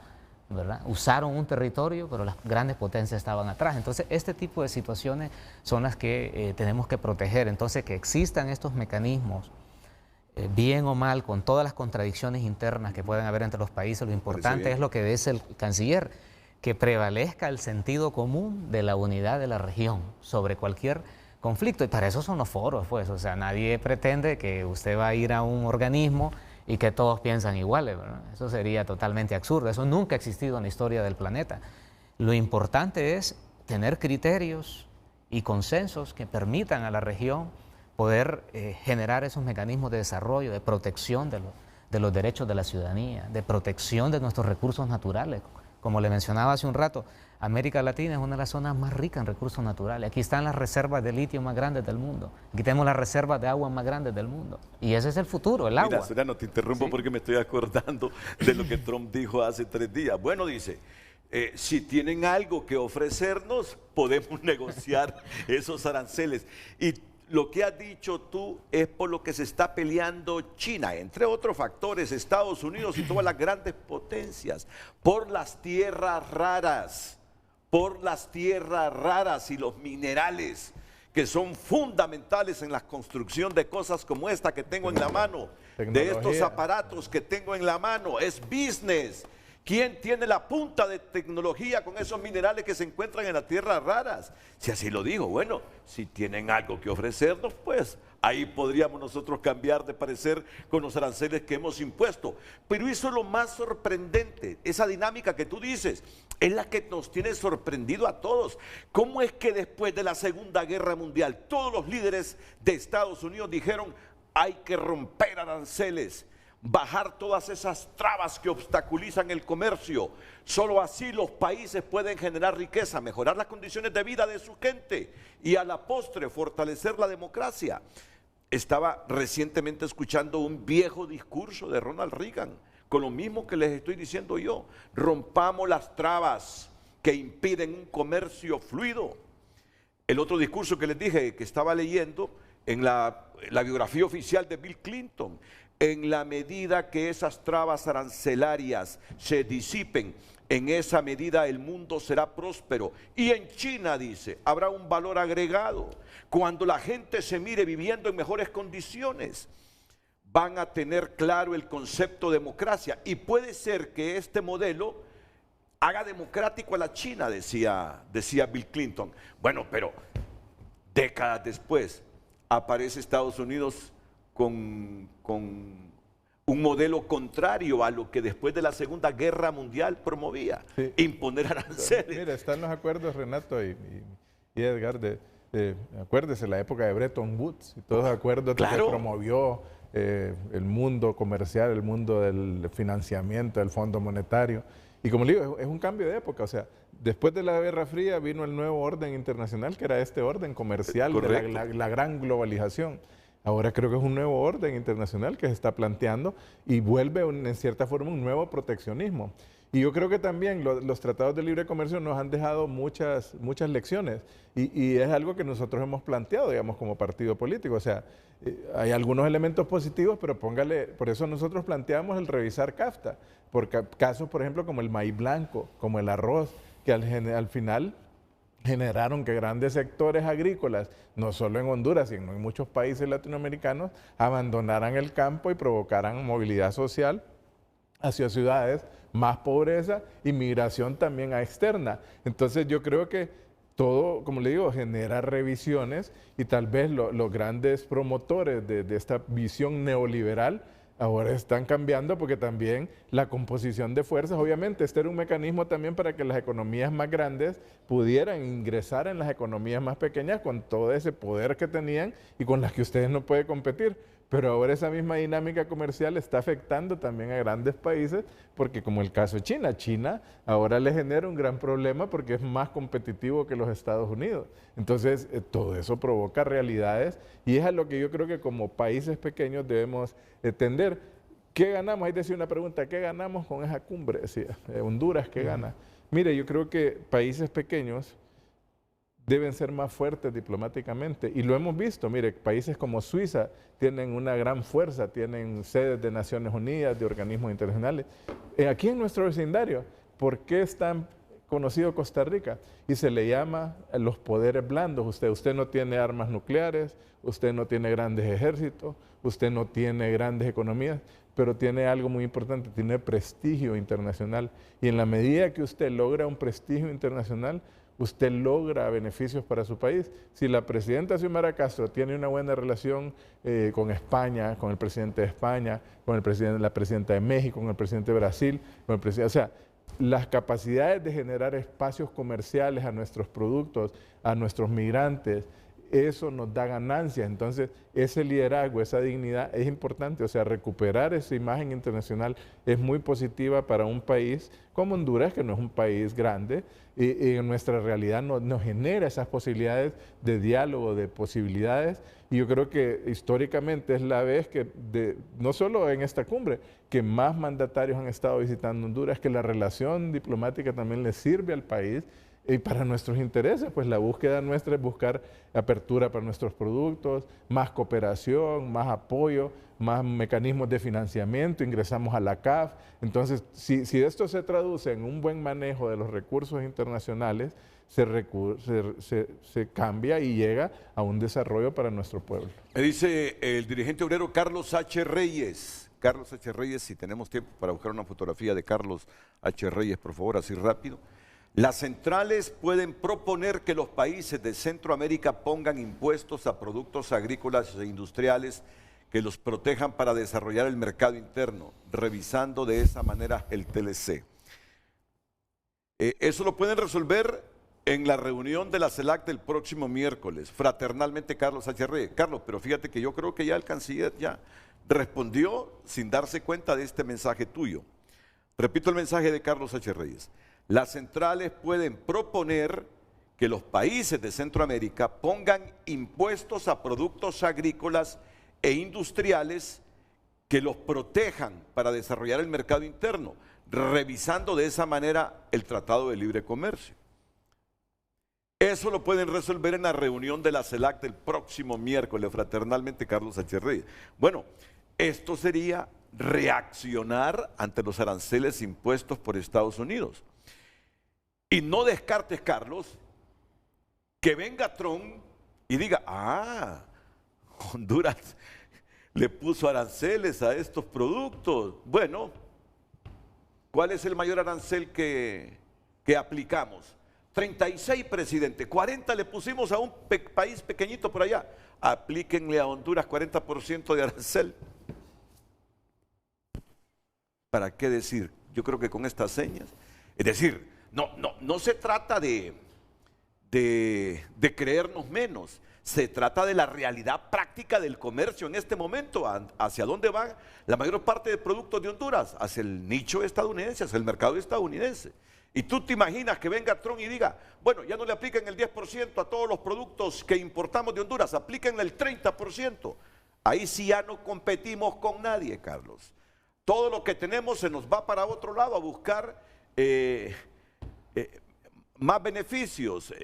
¿verdad? Usaron un territorio, pero las grandes potencias estaban atrás. Entonces, este tipo de situaciones son las que tenemos que proteger. Entonces, que existan estos mecanismos, bien o mal, con todas las contradicciones internas que pueden haber entre los países, lo importante es lo que dice el canciller, que prevalezca el sentido común de la unidad de la región sobre cualquier conflicto. Y para eso son los foros, pues. O sea, nadie pretende que usted va a ir a un organismo y que todos piensan iguales, ¿verdad? Eso sería totalmente absurdo. Eso nunca ha existido en la historia del planeta. Lo importante es tener criterios y consensos que permitan a la región poder generar esos mecanismos de desarrollo, de protección de los derechos de la ciudadanía, de protección de nuestros recursos naturales, Como le mencionaba hace un rato, América Latina es una de las zonas más ricas en recursos naturales. Aquí están las reservas de litio más grandes del mundo. Aquí tenemos las reservas de agua más grandes del mundo. Y ese es el futuro, el agua. Mira, Soriano, te interrumpo porque me estoy acordando de lo que Trump dijo hace 3 días. Bueno, dice, si tienen algo que ofrecernos, podemos negociar esos aranceles. Y lo que has dicho tú es por lo que se está peleando China, entre otros factores, Estados Unidos y todas las grandes potencias, por las tierras raras. Por las tierras raras y los minerales que son fundamentales en la construcción de cosas como esta que tengo en la mano, de estos aparatos que tengo en la mano. Es business. ¿Quién tiene la punta de tecnología con esos minerales que se encuentran en las tierras raras? Si así lo digo, bueno, si tienen algo que ofrecernos, pues ahí podríamos nosotros cambiar de parecer con los aranceles que hemos impuesto. Pero eso es lo más sorprendente, esa dinámica que tú dices, es la que nos tiene sorprendido a todos. ¿Cómo es que después de la Segunda Guerra Mundial todos los líderes de Estados Unidos dijeron hay que romper aranceles, bajar todas esas trabas que obstaculizan el comercio? Solo así los países pueden generar riqueza, mejorar las condiciones de vida de su gente y a la postre fortalecer la democracia. Estaba recientemente escuchando un viejo discurso de Ronald Reagan, con lo mismo que les estoy diciendo yo. Rompamos las trabas que impiden un comercio fluido. El otro discurso que les dije que estaba leyendo en la biografía oficial de Bill Clinton: en la medida que esas trabas arancelarias se disipen, en esa medida el mundo será próspero. Y en China, dice, habrá un valor agregado. Cuando la gente se mire viviendo en mejores condiciones, van a tener claro el concepto de democracia. Y puede ser que este modelo haga democrático a la China, decía Bill Clinton. Bueno, pero décadas después aparece Estados Unidos con un modelo contrario a lo que después de la Segunda Guerra Mundial promovía, imponer aranceles. Mira, están los acuerdos, Renato y Edgar, acuérdese la época de Bretton Woods y todos los acuerdos que promovió el mundo comercial, el mundo del financiamiento, del Fondo Monetario. Y como le digo, es un cambio de época. O sea, después de la Guerra Fría vino el nuevo orden internacional, que era este orden comercial de la gran globalización. Ahora creo que es un nuevo orden internacional que se está planteando y vuelve en cierta forma un nuevo proteccionismo. Y yo creo que también los tratados de libre comercio nos han dejado muchas lecciones y es algo que nosotros hemos planteado, digamos, como partido político. O sea, hay algunos elementos positivos, pero por eso nosotros planteamos el revisar CAFTA, por casos, por ejemplo, como el maíz blanco, como el arroz, que al final generaron que grandes sectores agrícolas, no solo en Honduras, sino en muchos países latinoamericanos, abandonaran el campo y provocaran movilidad social hacia ciudades, más pobreza y migración también externa. Entonces yo creo que todo, como le digo, genera revisiones y tal vez los grandes promotores de esta visión neoliberal ahora están cambiando porque también la composición de fuerzas, obviamente este era un mecanismo también para que las economías más grandes pudieran ingresar en las economías más pequeñas con todo ese poder que tenían y con las que ustedes no pueden competir. Pero ahora esa misma dinámica comercial está afectando también a grandes países porque como el caso de China ahora le genera un gran problema porque es más competitivo que los Estados Unidos. Entonces todo eso provoca realidades y es a lo que yo creo que como países pequeños debemos tender. ¿Qué ganamos? Ahí decía una pregunta, ¿qué ganamos con esa cumbre? Decía, Honduras, ¿qué gana? Mire, yo creo que países pequeños deben ser más fuertes diplomáticamente. Y lo hemos visto, mire, países como Suiza tienen una gran fuerza, tienen sedes de Naciones Unidas, de organismos internacionales. Aquí en nuestro vecindario, ¿por qué es tan conocido Costa Rica? Y se le llama los poderes blandos. Usted no tiene armas nucleares, usted no tiene grandes ejércitos, usted no tiene grandes economías, pero tiene algo muy importante, tiene prestigio internacional. Y en la medida que usted logra un prestigio internacional, usted logra beneficios para su país. Si la presidenta Xiomara Castro tiene una buena relación con España, con el presidente de España, con la presidenta de México, con el presidente de Brasil, con el presidente, o sea, las capacidades de generar espacios comerciales a nuestros productos, a nuestros migrantes, eso nos da ganancias. Entonces, ese liderazgo, esa dignidad es importante. O sea, recuperar esa imagen internacional es muy positiva para un país como Honduras, que no es un país grande, y en nuestra realidad nos genera esas posibilidades de diálogo, de posibilidades. Y yo creo que históricamente es la vez que, no solo en esta cumbre, que más mandatarios han estado visitando Honduras, que la relación diplomática también le sirve al país. Y para nuestros intereses, pues la búsqueda nuestra es buscar apertura para nuestros productos, más cooperación, más apoyo, más mecanismos de financiamiento, ingresamos a la CAF. Entonces, si esto se traduce en un buen manejo de los recursos internacionales, se cambia y llega a un desarrollo para nuestro pueblo. Me dice el dirigente obrero Carlos H. Reyes. Carlos H. Reyes, si tenemos tiempo para buscar una fotografía de Carlos H. Reyes, por favor, así rápido. Las centrales pueden proponer que los países de Centroamérica pongan impuestos a productos agrícolas e industriales que los protejan para desarrollar el mercado interno, revisando de esa manera el TLC. Eso lo pueden resolver en la reunión de la CELAC del próximo miércoles. Fraternalmente, Carlos H. Reyes. Carlos, pero fíjate que yo creo que ya el canciller ya respondió sin darse cuenta de este mensaje tuyo. Repito el mensaje de Carlos H. Reyes. Las centrales pueden proponer que los países de Centroamérica pongan impuestos a productos agrícolas e industriales que los protejan para desarrollar el mercado interno, revisando de esa manera el Tratado de Libre Comercio. Eso lo pueden resolver en la reunión de la CELAC del próximo miércoles, fraternalmente, Carlos H. Reyes. Bueno, esto sería reaccionar ante los aranceles impuestos por Estados Unidos. Y no descartes, Carlos, que venga Trump y diga, Honduras le puso aranceles a estos productos. Bueno, ¿cuál es el mayor arancel que aplicamos? 36, presidente, 40 le pusimos a un país pequeñito por allá. Aplíquenle a Honduras 40% de arancel. ¿Para qué decir? Yo creo que con estas señas, es decir, no se trata de creernos menos, se trata de la realidad práctica del comercio en este momento, hacia dónde va la mayor parte de productos de Honduras, hacia el nicho estadounidense, hacia el mercado estadounidense. Y tú te imaginas que venga Trump y diga, bueno, ya no le apliquen el 10% a todos los productos que importamos de Honduras, aplíquenle el 30%. Ahí sí ya no competimos con nadie, Carlos. Todo lo que tenemos se nos va para otro lado a buscar más beneficios,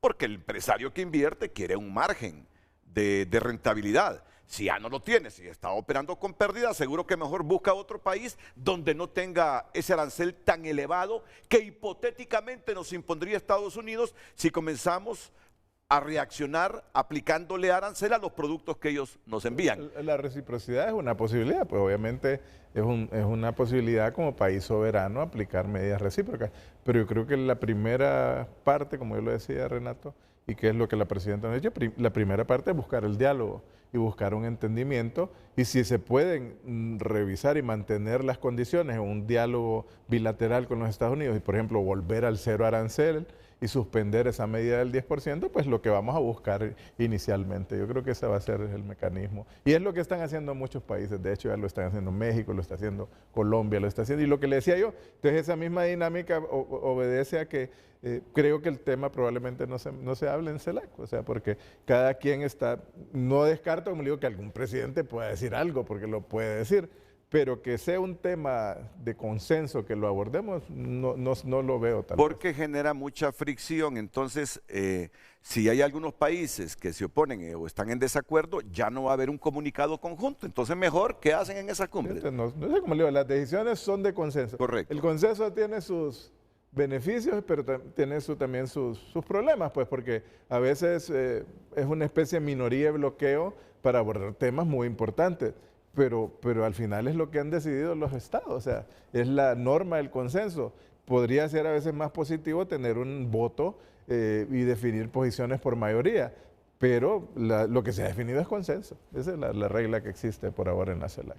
porque el empresario que invierte quiere un margen de rentabilidad. Si ya no lo tiene, si está operando con pérdida, seguro que mejor busca otro país donde no tenga ese arancel tan elevado que hipotéticamente nos impondría Estados Unidos si comenzamos a reaccionar aplicándole arancel a los productos que ellos nos envían. La reciprocidad es una posibilidad, pues obviamente es una posibilidad como país soberano aplicar medidas recíprocas, pero yo creo que la primera parte, como yo lo decía, Renato, y que es lo que la presidenta nos ha dicho, la primera parte es buscar el diálogo y buscar un entendimiento, y si se pueden revisar y mantener las condiciones en un diálogo bilateral con los Estados Unidos y, por ejemplo, volver al cero arancel y suspender esa medida del 10%, pues lo que vamos a buscar inicialmente. Yo creo que ese va a ser el mecanismo. Y es lo que están haciendo muchos países. De hecho, ya lo están haciendo México, lo está haciendo Colombia, lo está haciendo. Y lo que le decía yo, entonces esa misma dinámica obedece a que creo que el tema probablemente no se hable en CELAC. O sea, porque cada quien está, no descarto, como digo, que algún presidente pueda decir algo, porque lo puede decir, pero que sea un tema de consenso, que lo abordemos, no lo veo tal vez. Porque genera mucha fricción. Entonces, si hay algunos países que se oponen o están en desacuerdo, ya no va a haber un comunicado conjunto. Entonces, mejor, ¿qué hacen en esa cumbre? No sé cómo le digo, las decisiones son de consenso. Correcto. El consenso tiene sus beneficios, pero tiene también sus problemas, pues, porque a veces es una especie de minoría de bloqueo para abordar temas muy importantes. Pero al final es lo que han decidido los estados, o sea, es la norma del consenso. Podría ser a veces más positivo tener un voto y definir posiciones por mayoría, pero lo que se ha definido es consenso. Esa es la regla que existe por ahora en la CELAC.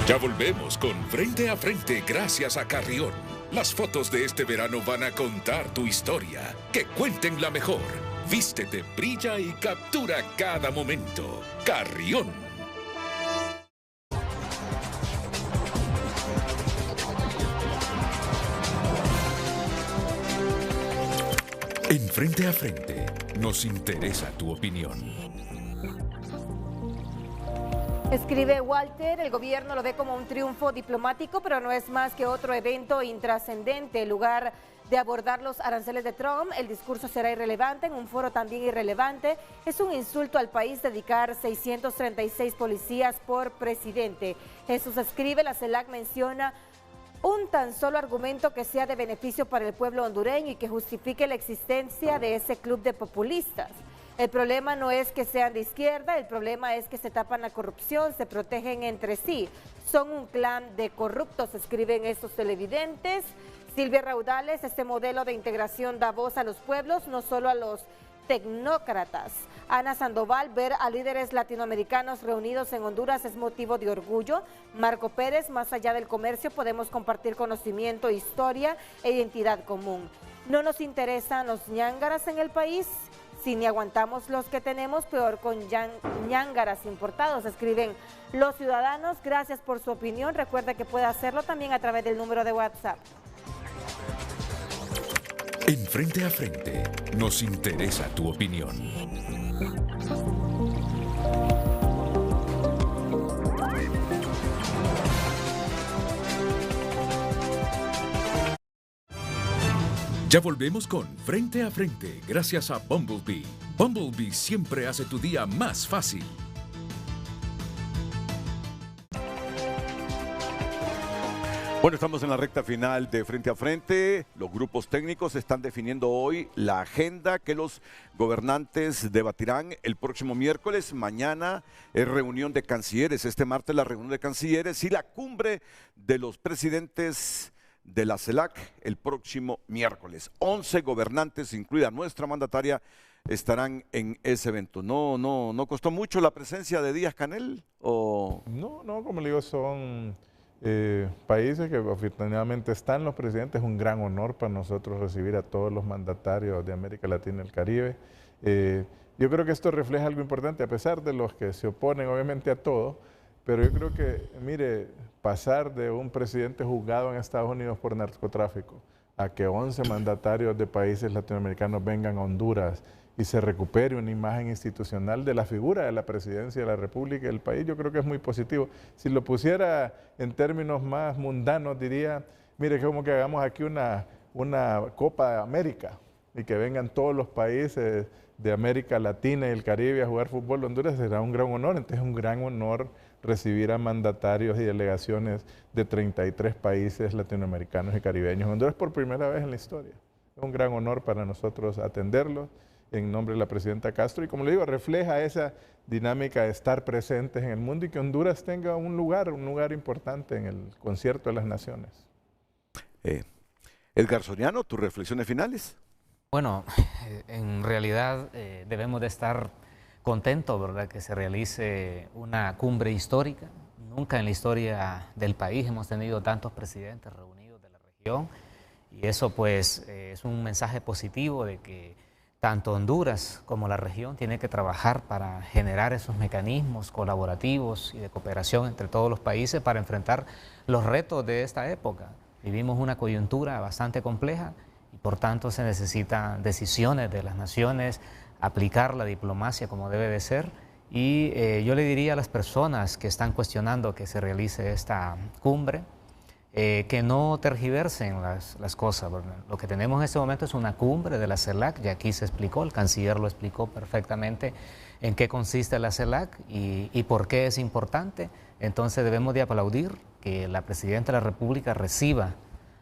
Ya volvemos con Frente a Frente gracias a Carrión. Las fotos de este verano van a contar tu historia. Que cuenten la mejor. Vístete, brilla y captura cada momento. Carrión. En Frente a Frente nos interesa tu opinión. Escribe Walter, el gobierno lo ve como un triunfo diplomático, pero no es más que otro evento intrascendente. En lugar de abordar los aranceles de Trump, el discurso será irrelevante, en un foro también irrelevante. Es un insulto al país dedicar 636 policías por presidente. Jesús escribe, la CELAC menciona un tan solo argumento que sea de beneficio para el pueblo hondureño y que justifique la existencia de ese club de populistas. El problema no es que sean de izquierda, el problema es que se tapan la corrupción, se protegen entre sí. Son un clan de corruptos, escriben estos televidentes. Silvia Raudales, este modelo de integración da voz a los pueblos, no solo a los tecnócratas. Ana Sandoval, ver a líderes latinoamericanos reunidos en Honduras es motivo de orgullo. Marco Pérez, más allá del comercio podemos compartir conocimiento, historia e identidad común. No nos interesan los ñángaras en el país. Si ni aguantamos los que tenemos, peor con ñángaras importados, escriben los ciudadanos. Gracias por su opinión. Recuerda que puede hacerlo también a través del número de WhatsApp. En Frente a Frente nos interesa tu opinión. Ya volvemos con Frente a Frente gracias a Bumblebee. Bumblebee siempre hace tu día más fácil. Bueno, estamos en la recta final de Frente a Frente. Los grupos técnicos están definiendo hoy la agenda que los gobernantes debatirán el próximo miércoles. Mañana es reunión de cancilleres, este martes la reunión de cancilleres y la cumbre de los presidentes de la CELAC el próximo miércoles. 11 gobernantes, incluida nuestra mandataria, estarán en ese evento. ¿No costó mucho la presencia de Díaz-Canel? ¿O? No, como le digo, son países que afortunadamente están los presidentes. Es un gran honor para nosotros recibir a todos los mandatarios de América Latina y el Caribe. Yo creo que esto refleja algo importante, a pesar de los que se oponen obviamente a todo, pero yo creo que, mire, pasar de un presidente juzgado en Estados Unidos por narcotráfico a que 11 mandatarios de países latinoamericanos vengan a Honduras y se recupere una imagen institucional de la figura de la presidencia de la República y del país, yo creo que es muy positivo. Si lo pusiera en términos más mundanos, diría, mire, como que hagamos aquí una Copa de América y que vengan todos los países de América Latina y el Caribe a jugar fútbol. Honduras será un gran honor, entonces es un gran honor recibir a mandatarios y delegaciones de 33 países latinoamericanos y caribeños. Honduras por primera vez en la historia. Es un gran honor para nosotros atenderlos en nombre de la presidenta Castro y, como le digo, refleja esa dinámica de estar presentes en el mundo y que Honduras tenga un lugar importante en el concierto de las naciones. Edgar Soriano, tus reflexiones finales. Bueno, en realidad debemos de estar contentos, ¿verdad?, que se realice una cumbre histórica. Nunca en la historia del país hemos tenido tantos presidentes reunidos de la región y eso pues es un mensaje positivo de que tanto Honduras como la región tienen que trabajar para generar esos mecanismos colaborativos y de cooperación entre todos los países para enfrentar los retos de esta época. Vivimos una coyuntura bastante compleja y por tanto se necesitan decisiones de las naciones, aplicar la diplomacia como debe de ser y yo le diría a las personas que están cuestionando que se realice esta cumbre que no tergiversen las cosas, ¿verdad? Lo que tenemos en este momento es una cumbre de la CELAC, y aquí se explicó, el canciller lo explicó perfectamente en qué consiste la CELAC y por qué es importante. Entonces debemos de aplaudir que la Presidenta de la República reciba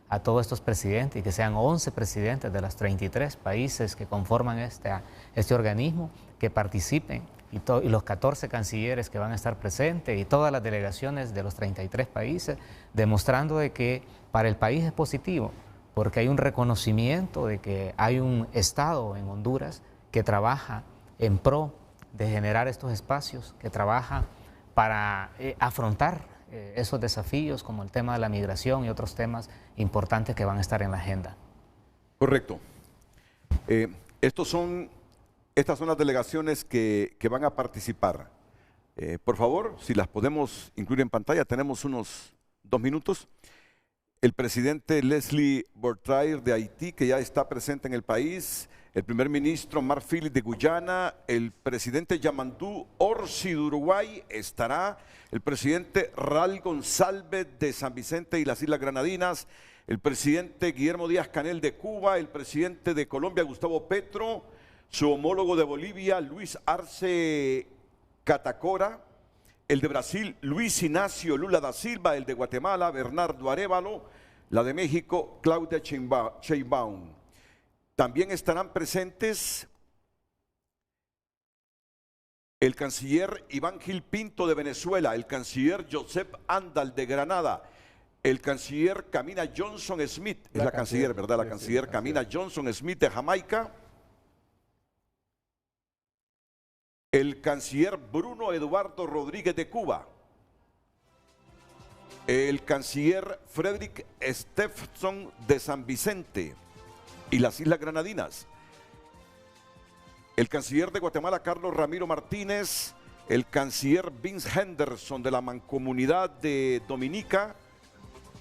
a todos estos presidentes y que sean 11 presidentes de los 33 países que conforman este organismo, que participen y los 14 cancilleres que van a estar presentes y todas las delegaciones de los 33 países, demostrando de que para el país es positivo, porque hay un reconocimiento de que hay un Estado en Honduras que trabaja en pro de generar estos espacios, que trabaja para afrontar esos desafíos como el tema de la migración y otros temas importantes que van a estar en la agenda. Correcto. Estas son las delegaciones que van a participar. Por favor, si las podemos incluir en pantalla, tenemos unos 2 minutos. El presidente Leslie Bortrair de Haití, que ya está presente en el país, el primer ministro Marc Philippe de Guyana, el presidente Yamandu Orsi de Uruguay estará, el presidente Raúl González de San Vicente y las Islas Granadinas, el presidente Guillermo Díaz-Canel de Cuba, el presidente de Colombia Gustavo Petro, su homólogo de Bolivia Luis Arce Catacora, el de Brasil Luis Ignacio Lula da Silva, el de Guatemala Bernardo Arévalo, la de México Claudia Sheinbaum. También estarán presentes el canciller Iván Gil Pinto de Venezuela, el canciller Joseph Andal de Granada, el canciller Camina Johnson Smith, es la canciller, ¿verdad? La canciller Camina Johnson Smith de Jamaica, el canciller Bruno Eduardo Rodríguez de Cuba, el canciller Frederick Stephenson de San Vicente y las Islas Granadinas, el canciller de Guatemala Carlos Ramiro Martínez, el canciller Vince Henderson de la Mancomunidad de Dominica,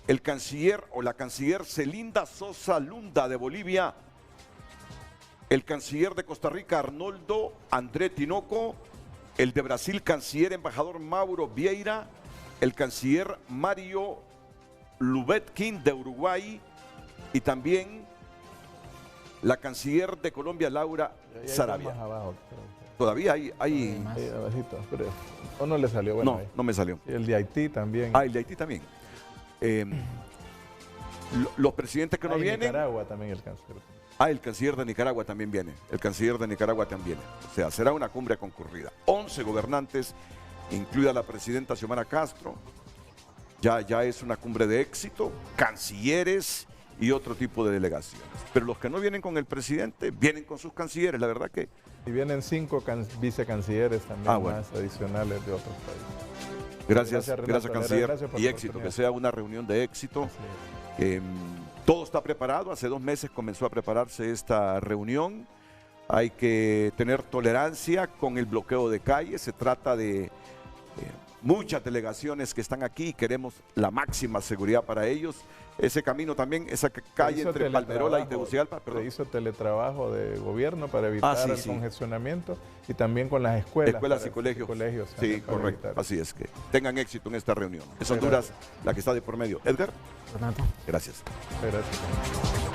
el canciller o la canciller Celinda Sosa Lunda de Bolivia, el canciller de Costa Rica Arnoldo André Tinoco, el de Brasil canciller embajador Mauro Vieira, el canciller Mario Lubetkin de Uruguay y también la canciller de Colombia Laura Sarabia. Todavía hay abajito, pero ¿o no le salió? Bueno, no me salió. Y el de Haití también. Ah, el de Haití también. Los presidentes que no vienen. Nicaragua también el canciller. Ah, el canciller de Nicaragua también viene. El canciller de Nicaragua también viene. O sea, será una cumbre concurrida. 11 gobernantes, incluida la presidenta Xiomara Castro. Ya es una cumbre de éxito. Cancilleres y otro tipo de delegaciones. Pero los que no vienen con el presidente, vienen con sus cancilleres. La verdad que... Y vienen 5 vicecancilleres también más adicionales de otros países. Gracias canciller. Gracias y éxito. Que sea una reunión de éxito. Todo está preparado, hace 2 meses comenzó a prepararse esta reunión, hay que tener tolerancia con el bloqueo de calles, se trata de muchas delegaciones que están aquí y queremos la máxima seguridad para ellos. Ese camino también, esa calle entre Palmerola y Tegucigalpa. Se hizo teletrabajo de gobierno para evitar el congestionamiento y también con las escuelas y colegios. Sí, correcto, evitar. Así es que tengan éxito en esta reunión. Es Honduras la que está de por medio. Edgar. Fernando. Gracias. Gracias.